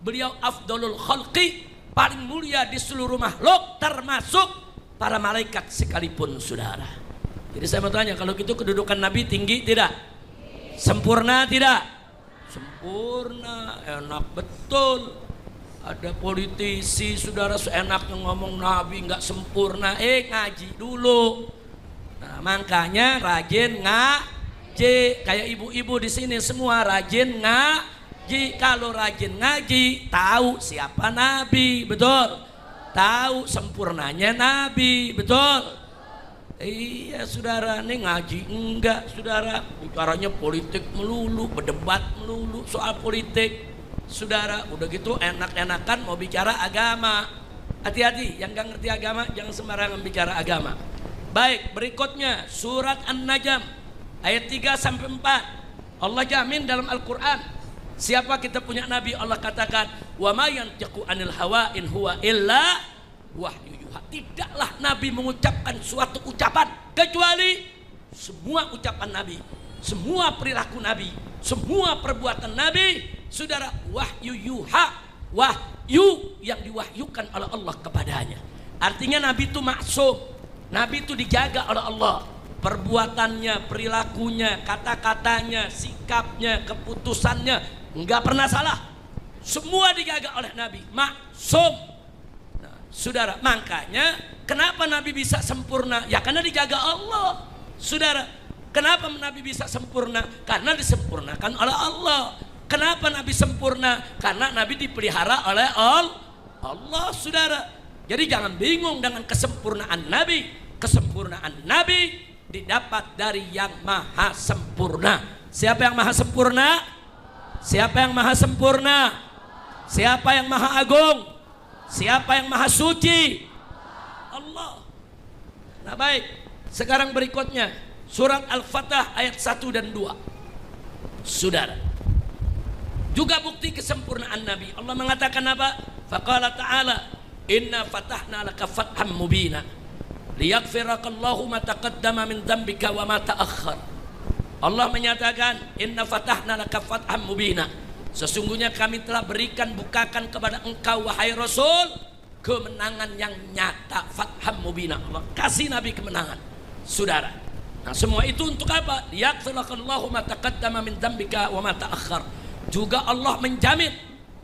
beliau afdalul khalqi, paling mulia di seluruh makhluk termasuk para malaikat sekalipun, saudara. Jadi saya mau tanya, kalau gitu kedudukan Nabi tinggi tidak? Sempurna tidak? Sempurna, enak betul. Ada politisi, saudara, seenaknya ngomong Nabi nggak sempurna. Ngaji dulu. Nah, makanya rajin ngaji. Kayak ibu-ibu di sini semua rajin ngaji. ngaji. Kalau rajin ngaji, tahu siapa Nabi, betul. Tahu sempurnanya Nabi, betul. Iya saudara, ini ngaji enggak saudara, bicaranya politik melulu, berdebat melulu soal politik. Saudara, udah gitu enak-enakan mau bicara agama. Hati-hati, yang gak ngerti agama jangan sembarangan bicara agama. Baik, berikutnya surat An-Najm ayat 3-4. Allah jamin dalam Al-Quran, siapa kita punya Nabi, Allah katakan, wa ma yantiqu anil hawa in huwa illa wahyu yuha. Tidaklah Nabi mengucapkan suatu ucapan kecuali semua ucapan Nabi, semua perilaku Nabi, semua perbuatan Nabi, saudara, wahyu yuha, wahyu yang diwahyukan oleh Allah kepadanya. Artinya Nabi itu maksum, Nabi itu dijaga oleh Allah, perbuatannya, perilakunya, kata-katanya, sikapnya, keputusannya enggak pernah salah, semua dijaga oleh Nabi, maksum. Saudara, makanya kenapa Nabi bisa sempurna? Ya karena dijaga Allah. Saudara, kenapa Nabi bisa sempurna? Karena disempurnakan oleh Allah. Kenapa Nabi sempurna? Karena Nabi dipelihara oleh Allah, saudara. Jadi jangan bingung dengan kesempurnaan Nabi. Kesempurnaan Nabi didapat dari yang maha sempurna. Siapa yang maha sempurna? Siapa yang maha sempurna? Siapa yang maha agung? Siapa yang maha suci? Allah. Nah baik, sekarang berikutnya surat Al-Fatah ayat 1 dan 2. Saudara, juga bukti kesempurnaan Nabi. Allah mengatakan apa? Faqala ta'ala, inna fatahna laka fatham mubina liyaghfirakallahu ma taqaddama min dzambika wa ma ta'akhkhar. Allah menyatakan, inna fatahna laka fatham mubina, sesungguhnya kami telah berikan, bukakan kepada engkau wahai Rasul, kemenangan yang nyata. Fatham mubina, Allah kasih Nabi kemenangan, saudara. Nah semua itu untuk apa? Yaghfirullahu ma taqaddama min dzambika wa ma ta'akhkhar. Juga Allah menjamin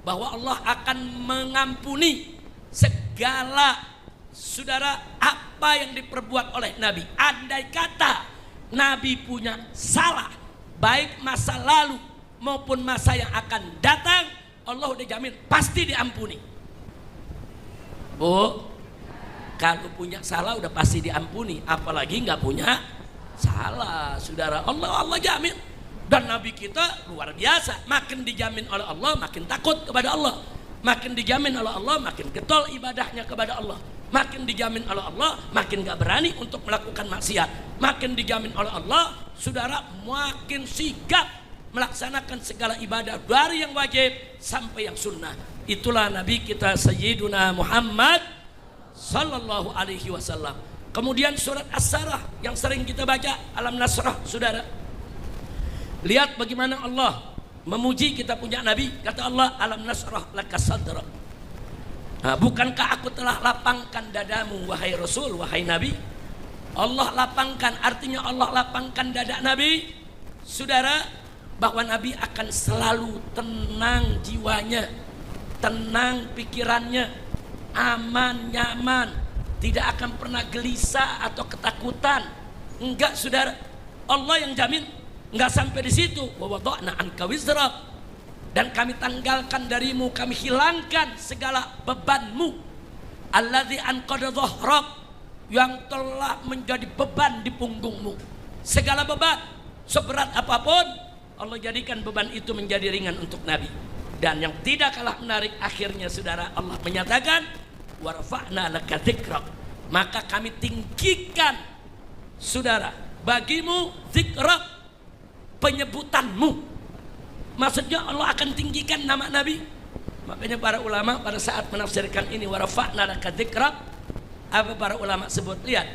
bahwa Allah akan mengampuni segala, saudara, apa yang diperbuat oleh Nabi. Andai kata Nabi punya salah, baik masa lalu maupun masa yang akan datang, Allah udah jamin pasti diampuni. Bu, kalau punya salah udah pasti diampuni, apalagi nggak punya salah, saudara. Allah jamin. Dan Nabi kita luar biasa, makin dijamin oleh Allah makin takut kepada Allah, makin dijamin oleh Allah makin getol ibadahnya kepada Allah, makin dijamin oleh Allah makin gak berani untuk melakukan maksiat, makin dijamin oleh Allah, saudara, makin sigap melaksanakan segala ibadah dari yang wajib sampai yang sunnah. Itulah Nabi kita Sayyiduna Muhammad Sallallahu Alaihi Wasallam. Kemudian surat As-Sarah yang sering kita baca, Alam Nasrah, saudara. Lihat bagaimana Allah memuji kita punya Nabi. Kata Allah, Alam Nasrah laka sadrak. Nah, bukankah aku telah lapangkan dadamu wahai Rasul, wahai Nabi? Allah lapangkan, artinya Allah lapangkan dada Nabi, saudara, bahwa Nabi akan selalu tenang jiwanya, tenang pikirannya, aman, nyaman, tidak akan pernah gelisah atau ketakutan. Enggak, saudara, Allah yang jamin. Enggak sampai di situ, wa wada'na anka wizrak, dan kami tanggalkan darimu, kami hilangkan segala bebanmu, alladzi anqadha dhahrak, yang telah menjadi beban di punggungmu. Segala beban, seberat apapun, Allah jadikan beban itu menjadi ringan untuk Nabi. Dan yang tidak kalah menarik akhirnya, saudara, Allah menyatakan wa rafa'na laka dzikrak, maka kami tinggikan, saudara, bagimu dzikrak, penyebutanmu. Maksudnya Allah akan tinggikan nama Nabi. Makanya para ulama pada saat menafsirkan ini wa rafa'na laka dzikrak, apa para ulama sebut? Lihat,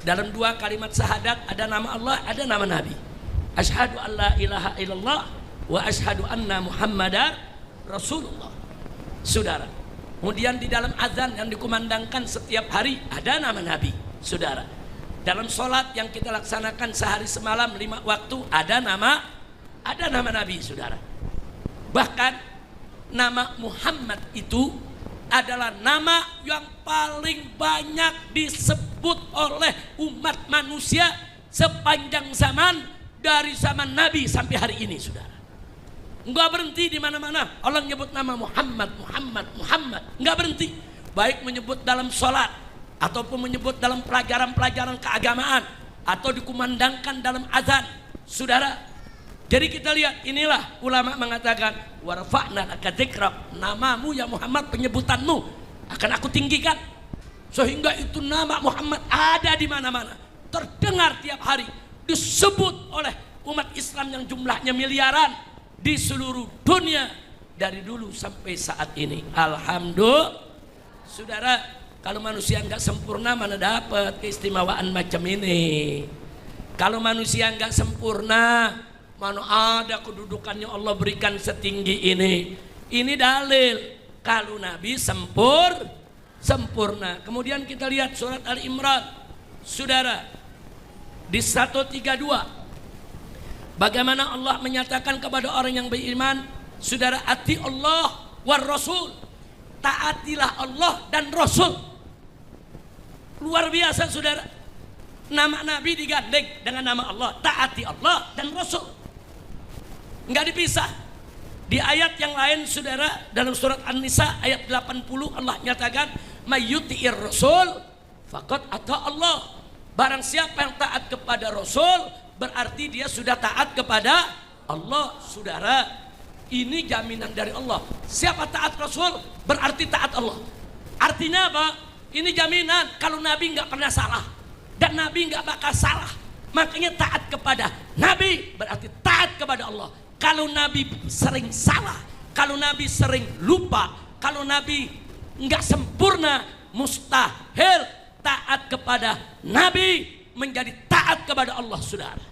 dalam dua kalimat syahadat ada nama Allah, ada nama Nabi. Asyhadu an la ilaha illallah wa asyhadu anna Muhammadar Rasulullah. Saudara, kemudian di dalam azan yang dikumandangkan setiap hari ada nama Nabi, saudara. Dalam sholat yang kita laksanakan sehari semalam 5 waktu ada nama Nabi, saudara. Bahkan nama Muhammad itu adalah nama yang paling banyak disebut oleh umat manusia sepanjang zaman, dari zaman Nabi sampai hari ini, saudara. Nggak berhenti di mana-mana. Allah menyebut nama Muhammad, Muhammad, Muhammad. Nggak berhenti. Baik menyebut dalam sholat, ataupun menyebut dalam pelajaran-pelajaran keagamaan, atau dikumandangkan dalam azan. Saudara, jadi kita lihat, inilah ulama mengatakan, warfa'na laka dzikrak, namamu ya Muhammad, penyebutanmu akan aku tinggikan. Sehingga itu nama Muhammad ada di mana-mana, terdengar tiap hari, disebut oleh umat Islam yang jumlahnya miliaran di seluruh dunia dari dulu sampai saat ini. Alhamdulillah. Saudara, kalau manusia nggak sempurna mana dapat keistimewaan macam ini. Kalau manusia nggak sempurna, mana ada kedudukannya Allah berikan setinggi ini. Ini dalil kalau Nabi sempurna. Kemudian kita lihat surat Al-Imran, saudara, di 132. Bagaimana Allah menyatakan kepada orang yang beriman, saudara, ati Allah war Rasul, taatilah Allah dan Rasul. Luar biasa, saudara. Nama Nabi digandeng dengan nama Allah, taati Allah dan Rasul, nggak dipisah. Di ayat yang lain, saudara, dalam surat An-Nisa ayat 80, Allah nyatakan, mayyuti'ir Rasul faqad ata Allah. Barang siapa yang taat kepada Rasul, berarti dia sudah taat kepada Allah. Saudara, ini jaminan dari Allah. Siapa taat Rasul, berarti taat Allah. Artinya apa? Ini jaminan kalau Nabi nggak pernah salah dan Nabi nggak bakal salah. Makanya taat kepada Nabi berarti taat kepada Allah. Kalau Nabi sering salah, kalau Nabi sering lupa, kalau Nabi nggak sempurna, mustahil taat kepada Nabi menjadi taat kepada Allah, saudara.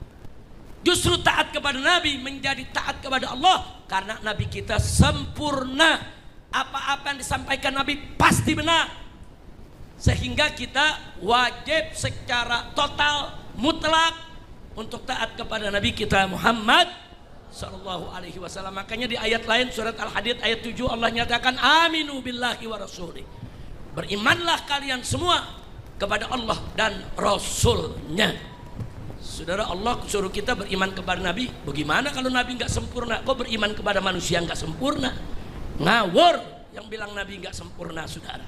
Justru taat kepada Nabi menjadi taat kepada Allah karena Nabi kita sempurna. Apa-apa yang disampaikan Nabi pasti benar, sehingga kita wajib secara total mutlak untuk taat kepada Nabi kita Muhammad sallallahu alaihi wasallam. Makanya di ayat lain surat Al-Hadid ayat 7 Allah nyatakan, aminu billahi wa rasulih, berimanlah kalian semua kepada Allah dan Rasulnya. Saudara, Allah suruh kita beriman kepada Nabi. Bagaimana kalau Nabi nggak sempurna? Kok beriman kepada manusia nggak sempurna? Ngawur yang bilang Nabi nggak sempurna, saudara.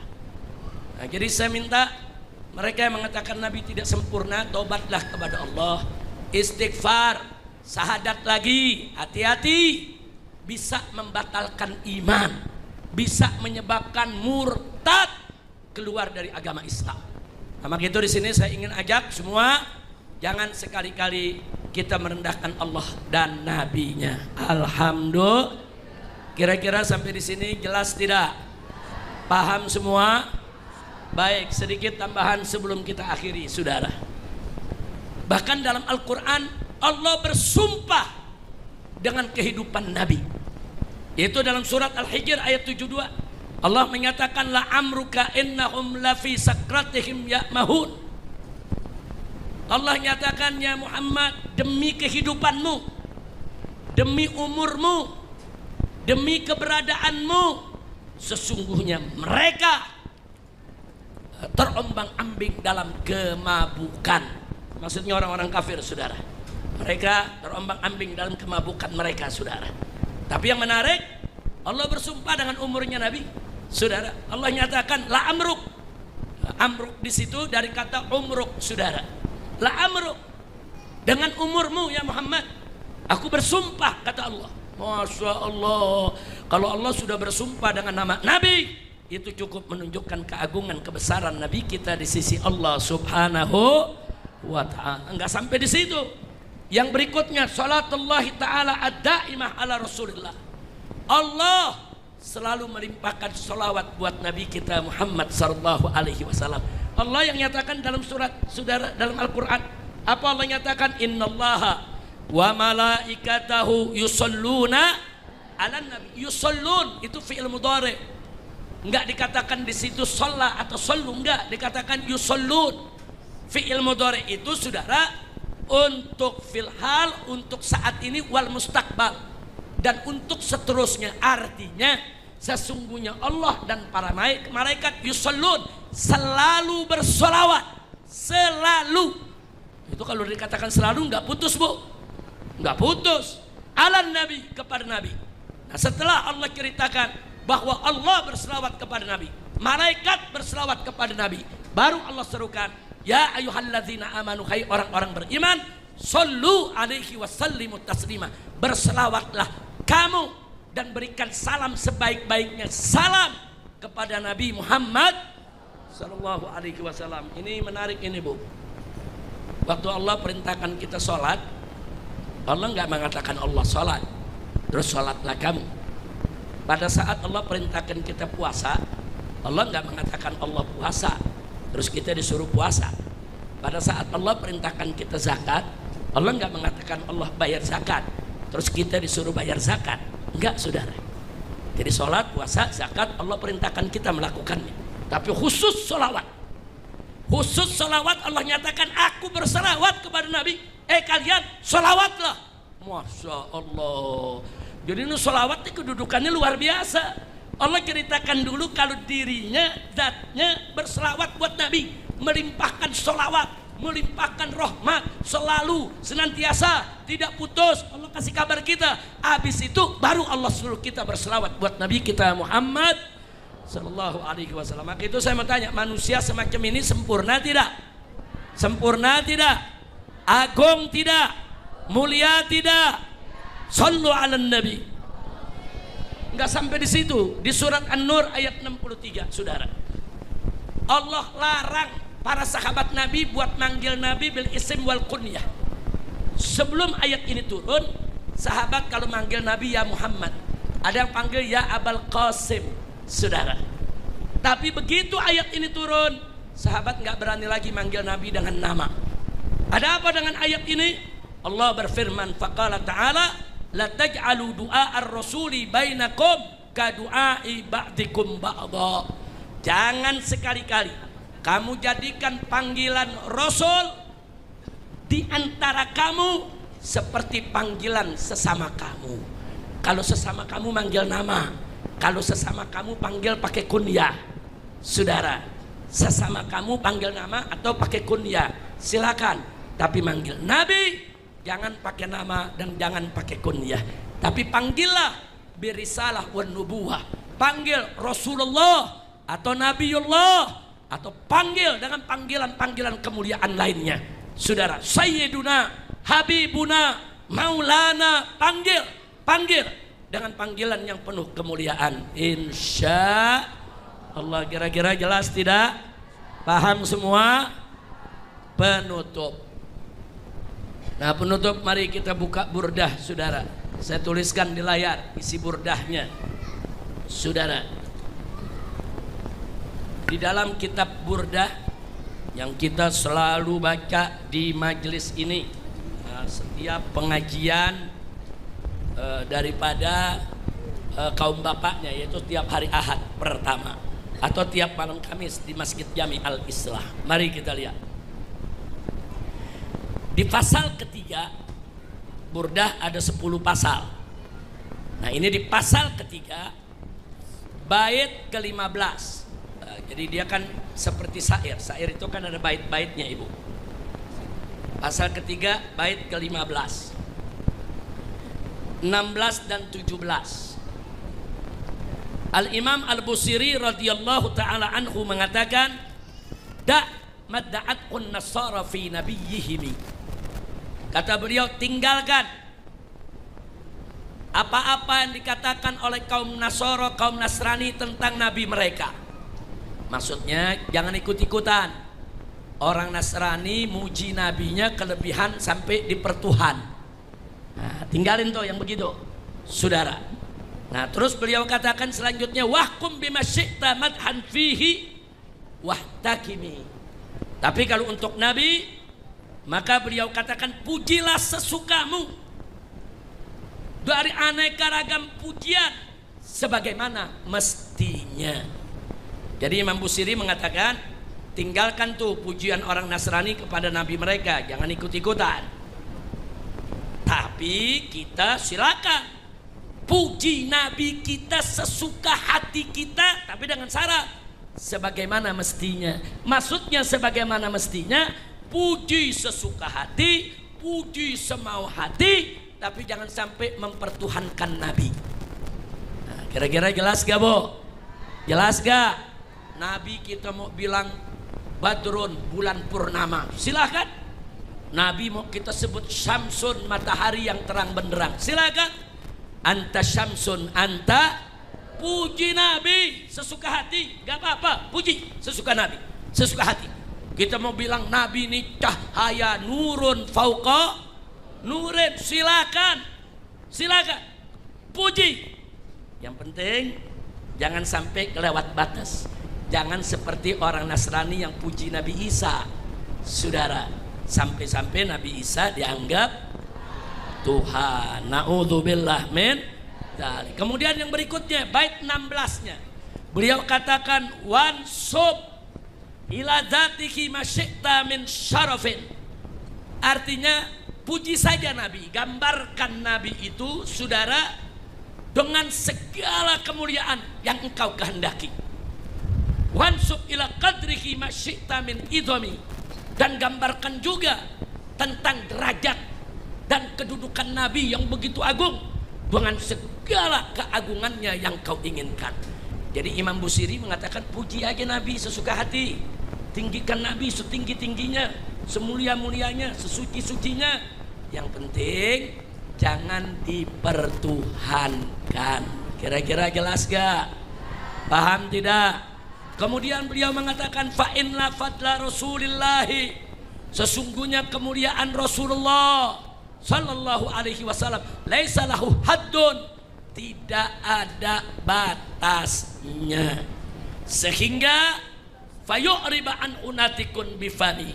Nah, jadi saya minta mereka yang mengatakan Nabi tidak sempurna, tobatlah kepada Allah, istighfar, syahadat lagi, hati-hati, bisa membatalkan iman, bisa menyebabkan murtad, keluar dari agama Islam. Nah, maka itu di sini saya ingin ajak semua, jangan sekali-kali kita merendahkan Allah dan Nabi-Nya. Alhamdulillah. Kira-kira sampai di sini jelas tidak? Paham semua? Baik, sedikit tambahan sebelum kita akhiri, saudara. Bahkan dalam Al-Quran Allah bersumpah dengan kehidupan Nabi. Yaitu dalam surat Al-Hijr ayat 72. Allah menyatakan, la amruka innahum lafi sakratihim ya'mahun. Allah nyatakan, ya Muhammad, demi kehidupanmu, demi umurmu, demi keberadaanmu, sesungguhnya mereka terombang-ambing dalam kemabukan. Maksudnya orang-orang kafir, saudara. Mereka terombang-ambing dalam kemabukan mereka, saudara. Tapi yang menarik, Allah bersumpah dengan umurnya Nabi, saudara. Allah nyatakan la amruk. Amruk di situ dari kata umruk, saudara. La amruk, dengan umurmu ya Muhammad, aku bersumpah, kata Allah. Masya Allah, kalau Allah sudah bersumpah dengan nama Nabi, itu cukup menunjukkan keagungan kebesaran Nabi kita di sisi Allah Subhanahu wa ta'ala. Enggak sampai di situ. Yang berikutnya, salatullahi ta'ala ad-daimah ala Rasulillah. Allah selalu melimpahkan salawat buat Nabi kita Muhammad sallallahu alaihi wasallam. Allah yang nyatakan dalam surat, saudara, dalam Al-Quran, apa Allah nyatakan? Innallaha wa malaikatahu yusalluna ala nabi. Yusallun itu fi'il mudhari. Enggak dikatakan di situ shalla atau sallu, enggak, dikatakan yusallun. Fi'il mudhari itu, saudara, untuk fil hal, untuk saat ini, wal mustaqbal, dan untuk seterusnya. Artinya sesungguhnya Allah dan para malaikat yusallun, selalu bersolawat, selalu. Itu kalau dikatakan selalu enggak putus, Bu, enggak putus. Ala nabi, kepada Nabi. Nah, setelah Allah ceritakan bahwa Allah berselawat kepada Nabi, malaikat berselawat kepada Nabi, baru Allah serukan, ya ayyuhalladzina amanu, hai orang-orang beriman, sallu alaihi wasallimu taslima, berselawatlah kamu dan berikan salam sebaik-baiknya salam kepada Nabi Muhammad sallallahu alaihi wasallam. Ini menarik ini, Bu. Waktu Allah perintahkan kita sholat, Allah nggak mengatakan Allah sholat terus sholatlah kamu. Pada saat Allah perintahkan kita puasa, Allah nggak mengatakan Allah puasa terus kita disuruh puasa. Pada saat Allah perintahkan kita zakat, Allah nggak mengatakan Allah bayar zakat terus kita disuruh bayar zakat. Enggak, saudara. Jadi sholat, puasa, zakat, Allah perintahkan kita melakukannya. Tapi khusus sholawat, khusus sholawat Allah nyatakan, aku berselawat kepada Nabi, kalian sholawatlah. Masya Allah. Jadi ini sholawat itu kedudukannya luar biasa. Allah ceritakan dulu kalau dirinya, zatnya berselawat buat Nabi, melimpahkan sholawat, melimpahkan rahmat, selalu, senantiasa, tidak putus. Allah kasih kabar kita. Habis itu baru Allah suruh kita berselawat buat Nabi kita Muhammad sallallahu alaihi wasallam. Maka itu saya mau tanya, manusia semacam ini sempurna tidak? Sempurna tidak? Agung tidak? Mulia tidak? Sallu ala Nabi. Enggak sampai di situ. Di surat An-Nur ayat 63, saudara, Allah larang para sahabat Nabi buat manggil Nabi bil isim wal kunyah. Sebelum ayat ini turun, sahabat kalau manggil Nabi ya Muhammad, ada yang panggil ya Abul Qasim, saudara. Tapi begitu ayat ini turun, sahabat nggak berani lagi manggil Nabi dengan nama. Ada apa dengan ayat ini? Allah berfirman, faqala ta'ala, la taj'alu du'a ar-rasuli bainakum ka du'ai ba'dikum ba'dha. Jangan sekali-kali kamu jadikan panggilan Rasul di antara kamu seperti panggilan sesama kamu. Kalau sesama kamu manggil nama, kalau sesama kamu panggil pakai kunyah, saudara. Sesama kamu panggil nama atau pakai kunyah, silakan. Tapi manggil Nabi jangan pakai nama dan jangan pakai kunyah. Tapi panggillah birisalah wan nubuwah. Panggil Rasulullah atau Nabiullah, atau panggil dengan panggilan-panggilan kemuliaan lainnya. Saudara, Sayyiduna, Habibuna, Maulana, panggil dengan panggilan yang penuh kemuliaan. Insya Allah. Kira-kira jelas tidak? Paham semua? Penutup. Nah, penutup, mari kita buka burdah, saudara. Saya tuliskan di layar isi burdahnya, saudara. Di dalam kitab burdah yang kita selalu baca di majelis ini, setiap pengajian daripada kaum bapaknya, yaitu tiap hari Ahad pertama atau tiap malam Kamis di Masjid Jami Al-Islah. Mari kita lihat di pasal ketiga. Burdah ada 10 pasal. Nah, ini di pasal ketiga bait ke-15. Jadi dia kan seperti syair. Syair itu kan ada bait-baitnya, Ibu. Pasal ketiga bait ke-15, 16 dan 17. Al-Imam Al-Busiri radhiyallahu ta'ala anhu mengatakan, da madda'atun nasara fi nabiyyihim. Kata beliau, tinggalkan apa-apa yang dikatakan oleh kaum Nasara, kaum Nasrani tentang nabi mereka. Maksudnya jangan ikut-ikutan. Orang Nasrani muji nabinya kelebihan sampai dipertuhan. Nah, tinggalin tuh yang begitu, saudara. Nah, terus beliau katakan selanjutnya, wahkum bima syi'ta madhan fihi wahtakimi. Tapi kalau untuk nabi, maka beliau katakan, pujilah sesukamu dari aneka ragam pujian sebagaimana mestinya. Jadi Imam Busiri mengatakan, tinggalkan tuh pujian orang Nasrani kepada nabi mereka, jangan ikut-ikutan. Tapi kita silakan puji nabi kita sesuka hati kita, tapi dengan syarat sebagaimana mestinya. Maksudnya sebagaimana mestinya, puji sesuka hati, puji semau hati, tapi jangan sampai mempertuhankan nabi. Kira-kira jelas gak, Bu? Jelas gak? Nabi kita mau bilang Badrun, bulan purnama, silahkan. Nabi mau kita sebut Syamsun, matahari yang terang benderang, silakan. Anta Syamsun, anta, puji Nabi sesuka hati, gak apa-apa, puji sesuka Nabi, sesuka hati. Kita mau bilang Nabi ini cahaya, nurun fauqa nurin, silakan, silakan, puji. Yang penting jangan sampai kelewat batas. Jangan seperti orang Nasrani yang puji Nabi Isa, saudara, sampai-sampai Nabi Isa dianggap Tuhan. Na'udzubillah min dzalik. Kemudian yang berikutnya bait 16-nya. Beliau katakan wansub ila dzatihi masyi'ta min syarafin. Artinya puji saja Nabi, gambarkan Nabi itu, saudara, dengan segala kemuliaan yang engkau kehendaki. Wansub ila qadrihi masyi'ta min idhami. Dan gambarkan juga tentang derajat dan kedudukan Nabi yang begitu agung dengan segala keagungannya yang kau inginkan. Jadi Imam Busiri mengatakan puji aja Nabi sesuka hati, tinggikan Nabi setinggi-tingginya, semulia-mulianya, sesuci-sucinya. Yang penting jangan dipertuhankan. Kira-kira jelas gak? Paham tidak? Kemudian beliau mengatakan fa inna fadla Rasulillahi, sesungguhnya kemuliaan Rasulullah sallallahu alaihi wasallam laisa lahu haddun, tidak ada batasnya, sehingga fayu'riba an unatikun bifani,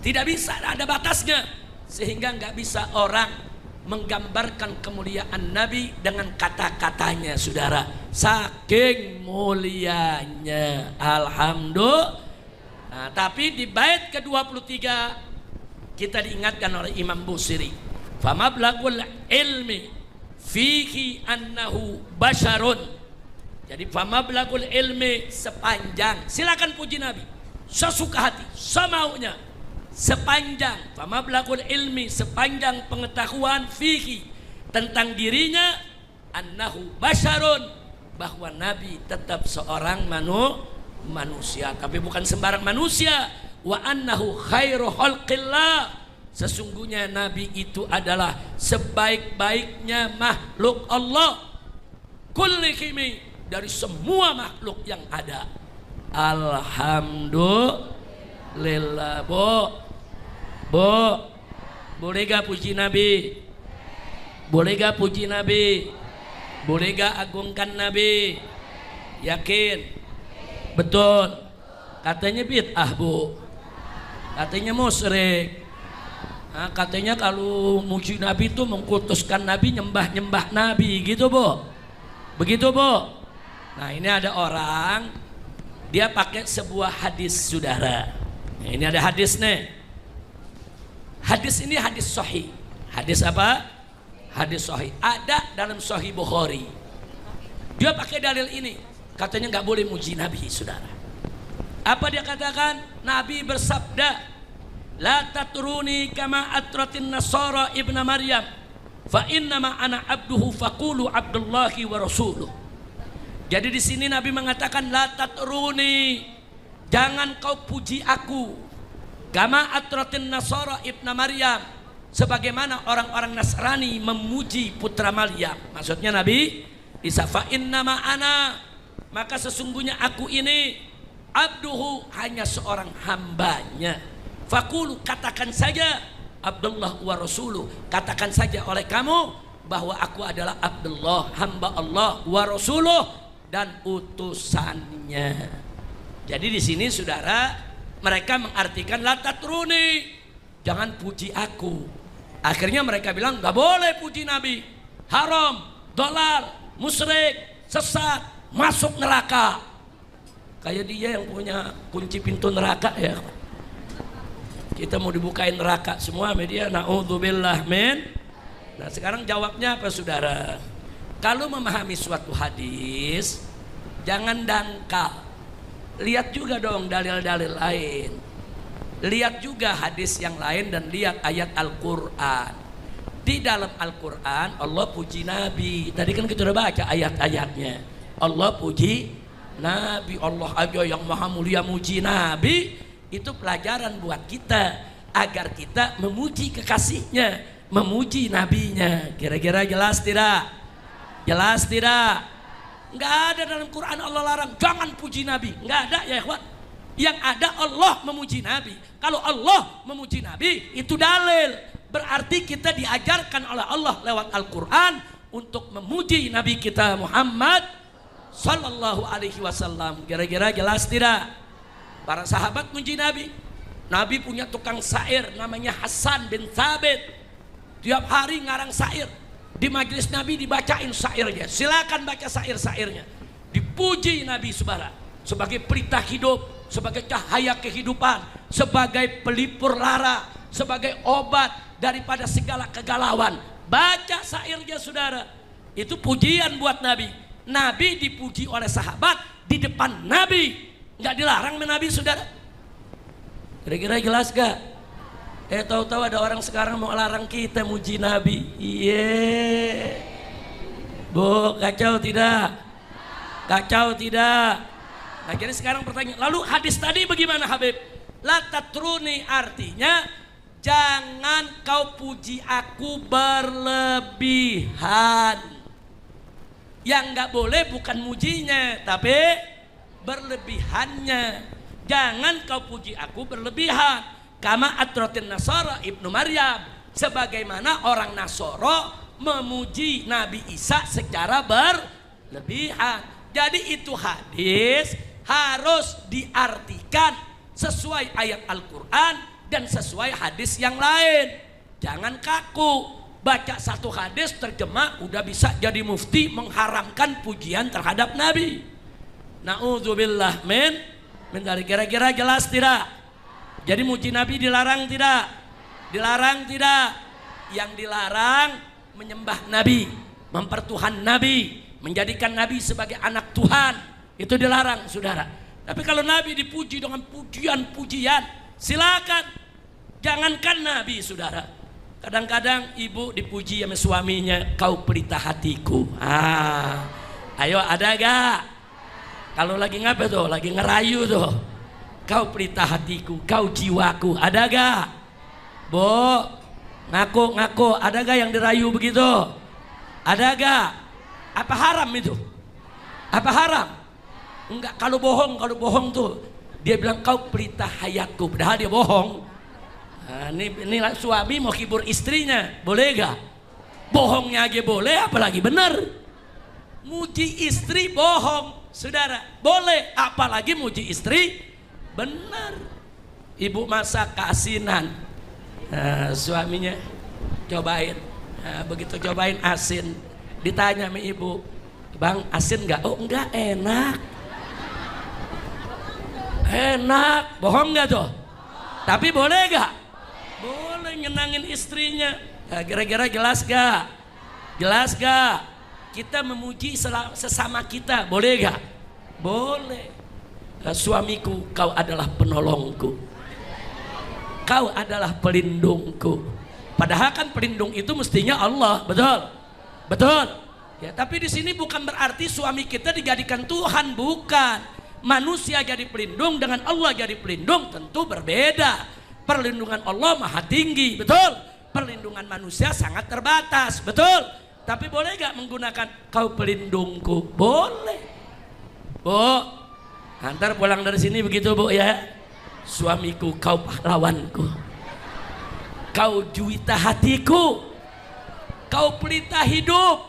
tidak bisa ada batasnya, sehingga nggak bisa orang menggambarkan kemuliaan Nabi dengan kata-katanya, saudara, saking mulianya. Alhamdulillah. Nah, tapi di bait ke-23 kita diingatkan oleh Imam Busiri, famablagul ilmi fihi annahu basyarun. Jadi famablagul ilmi, sepanjang, silakan puji Nabi sesuka hati, semaunya, sepanjang famablagul ilmi, sepanjang pengetahuan fihi, tentang dirinya, annahu basyarun, bahwa Nabi tetap seorang manusia, tapi bukan sembarang manusia. Wa annahu khairu khalqillah, sesungguhnya Nabi itu adalah sebaik-baiknya makhluk Allah, kullihimi, dari semua makhluk yang ada. Alhamdulillah. Boleh gak puji Nabi? Boleh gak puji Nabi? Boleh gak agungkan Nabi? Yakin? Betul? Katanya bid'ah, Bu. Katanya musyrik. Nah, katanya kalau muji Nabi itu mengkultuskan Nabi, nyembah-nyembah Nabi, gitu, Bu. Begitu, Bu. Nah, ini ada orang, dia pakai sebuah hadis, saudara. Nah, ini ada hadis nih. Hadis ini hadis sahih. Hadis apa? Hadis sahih. Ada dalam Sahih Bukhari. Dia pakai dalil ini. Katanya nggak boleh muji Nabi, saudara. Apa dia katakan? Nabi bersabda, la tatruni kama atratin nasara ibna Maryam, fa innama ana abduhu faqulu abdullahi wa rasuluh. Jadi di sini Nabi mengatakan la tatruni, jangan kau puji aku, kama atratin nasara ibna Maryam, sebagaimana orang-orang Nasrani memuji putra Maryam. Maksudnya Nabi Isa, fa innama ana, maka sesungguhnya aku ini abduhu, hanya seorang hambanya. Fakulu, katakan saja, Abdullah wa rasuluh, katakan saja oleh kamu bahwa aku adalah Abdullah, hamba Allah, wa rasuluh, dan utusannya. Jadi di sini, saudara, mereka mengartikan la tatruni, jangan puji aku. Akhirnya mereka bilang nggak boleh puji Nabi, haram, dolal, musyrik, sesat, masuk neraka. Kayak dia yang punya kunci pintu neraka, ya. Kita mau dibukain neraka semua media, na'udzubillah min. Nah, sekarang jawabnya apa, saudara? Kalau memahami suatu hadis, jangan dangkal. Lihat juga dong dalil-dalil lain. Lihat juga hadis yang lain dan lihat ayat Al-Quran. Di dalam Al-Quran Allah puji Nabi. Tadi kan kita udah baca ayat-ayatnya. Allah puji Nabi. Allah aja yang maha mulia muji Nabi. Itu pelajaran buat kita agar kita memuji kekasihnya, memuji nabinya. Kira-kira jelas tidak? Jelas tidak? Enggak ada dalam Quran Allah larang jangan puji nabi, enggak ada ya ikhwan. Yang ada Allah memuji nabi. Kalau Allah memuji nabi itu dalil, berarti kita diajarkan oleh Allah lewat Al-Quran untuk memuji nabi kita Muhammad sallallahu alaihi wasallam. Kira-kira jelas tidak? Para sahabat muji nabi. Nabi punya tukang syair namanya Hasan bin Thabit. Tiap hari ngarang syair. Di majelis Nabi dibacain syairnya. Silakan baca syair-syairnya. Dipuji Nabi saudara sebagai pelita hidup, sebagai cahaya kehidupan, sebagai pelipur lara, sebagai obat daripada segala kegalauan. Baca syairnya saudara. Itu pujian buat Nabi. Nabi dipuji oleh sahabat di depan Nabi. Nggak dilarang Nabi saudara. Kira-kira jelas gak? Tahu-tahu ada orang sekarang mau larang kita muji Nabi. Iya. Bu, kacau tidak? Kacau tidak? Nah jadi sekarang pertanyaan, lalu hadis tadi bagaimana Habib? La tatruni artinya jangan kau puji aku berlebihan. Yang gak boleh bukan mujinya, tapi berlebihannya. Jangan kau puji aku berlebihan. Kama atrotin Nasara Ibnu Maryam. Sebagaimana orang Nasoro memuji Nabi Isa secara berlebihan. Jadi itu hadis harus diartikan sesuai ayat Al-Quran dan sesuai hadis yang lain. Jangan kaku. Baca satu hadis terjemah udah bisa jadi mufti mengharamkan pujian terhadap Nabi. Na'udzubillah min dari. Kira-kira jelas tidak? Jadi muji Nabi dilarang tidak? Dilarang tidak? Yang dilarang menyembah Nabi, mempertuhan Nabi, menjadikan Nabi sebagai anak Tuhan. Itu dilarang saudara. Tapi kalau Nabi dipuji dengan pujian-pujian, silakan. Jangankan Nabi saudara. Kadang-kadang ibu dipuji sama suaminya, kau pelita hatiku. Ayo ada gak? Kalau lagi ngapa tuh? Lagi ngerayu tuh. Kau pelita hatiku, kau jiwaku. Ada gak? Bo, ngaku-ngaku. Ada gak yang dirayu begitu? Ada gak? Apa haram itu? Apa haram? Enggak, kalau bohong tuh. Dia bilang kau pelita hayatku. Padahal dia bohong. Nah, ini suami mau hibur istrinya. Boleh gak? Bohongnya aja boleh, apalagi benar. Muji istri bohong. Saudara, boleh, apalagi muji istri benar. Ibu masak keasinan, suaminya cobain, begitu cobain asin, ditanya sama ibu, bang asin nggak? Oh enggak, enak. Enak, bohong nggak tuh? Tapi boleh nggak? Boleh nyenangin istrinya. Kira-kira jelas gak? Jelas gak? Kita memuji sesama kita, boleh gak? Boleh. Suamiku, kau adalah penolongku, kau adalah pelindungku. Padahal kan pelindung itu mestinya Allah, betul? Betul. Ya, tapi di sini bukan berarti suami kita dijadikan Tuhan, bukan. Manusia jadi pelindung dengan Allah jadi pelindung tentu berbeda. Perlindungan Allah maha tinggi, betul? Perlindungan manusia sangat terbatas, betul? Tapi boleh gak menggunakan kau pelindungku? Boleh. Bu, antar pulang dari sini begitu bu ya. Suamiku, kau pahlawanku, kau juwita hatiku, kau pelita hidup.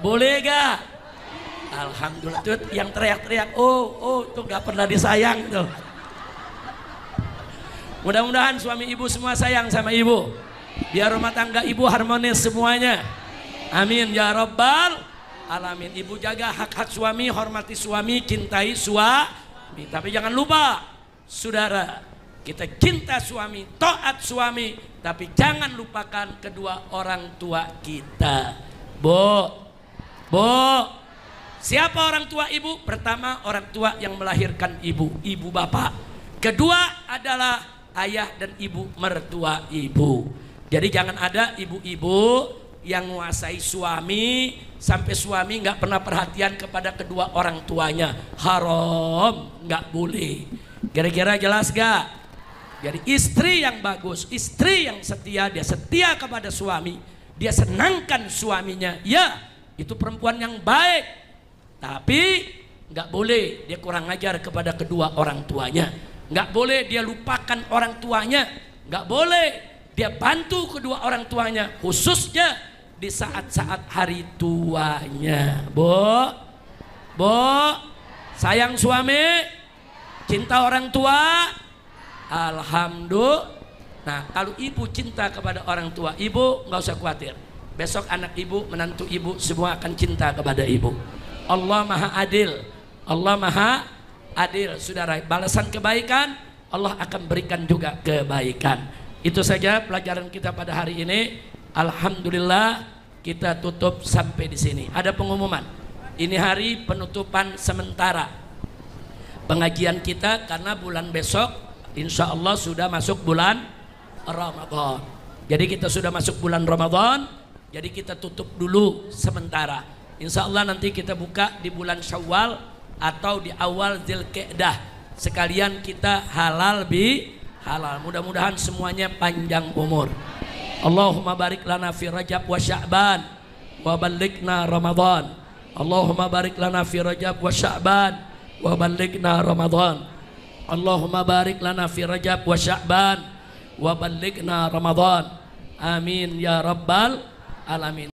Boleh gak? Alhamdulillah. Tuh yang teriak-teriak, oh tuh gak pernah disayang tuh. Mudah-mudahan suami ibu semua sayang sama ibu. Biar rumah tangga ibu harmonis semuanya. Amin ya rabbal alamin. Ibu jaga hak-hak suami, hormati suami, cintai suami. Tapi jangan lupa saudara, kita cinta suami, taat suami, tapi jangan lupakan kedua orang tua kita. Bu, siapa orang tua ibu? Pertama orang tua yang melahirkan ibu, ibu bapak. Kedua adalah ayah dan ibu mertua ibu. Jadi jangan ada ibu-ibu yang menguasai suami sampai suami nggak pernah perhatian kepada kedua orang tuanya, haram, nggak boleh. Kira-kira jelas gak? Jadi istri yang bagus, istri yang setia, dia setia kepada suami, dia senangkan suaminya, ya itu perempuan yang baik. Tapi nggak boleh dia kurang ajar kepada kedua orang tuanya, nggak boleh dia lupakan orang tuanya, nggak boleh dia bantu kedua orang tuanya, khususnya di saat-saat hari tuanya. Bu, sayang suami, cinta orang tua, alhamdulillah. Nah, kalau ibu cinta kepada orang tua, ibu nggak usah khawatir. Besok anak ibu, menantu ibu semua akan cinta kepada ibu. Allah Maha Adil, Allah Maha Adil, saudara. Balasan kebaikan Allah akan berikan juga kebaikan. Itu saja pelajaran kita pada hari ini. Alhamdulillah kita tutup sampai di sini. Ada pengumuman. Ini hari penutupan sementara pengajian kita karena bulan besok insya Allah sudah masuk bulan Ramadan. Jadi kita sudah masuk bulan Ramadan. Jadi kita tutup dulu sementara. Insya Allah nanti kita buka di bulan Syawal atau di awal Dzulqa'dah. Sekalian kita halal halal. Mudah-mudahan semuanya panjang umur. Allahumma barik lana fi Rajab wa Sya'ban wa ballighna Ramadan. Allahumma barik lana fi Rajab wa Sya'ban wa ballighna Ramadan. Allahumma barik lana fi Rajab wa Sya'ban wa ballighna Ramadan. Amin ya rabbal alamin.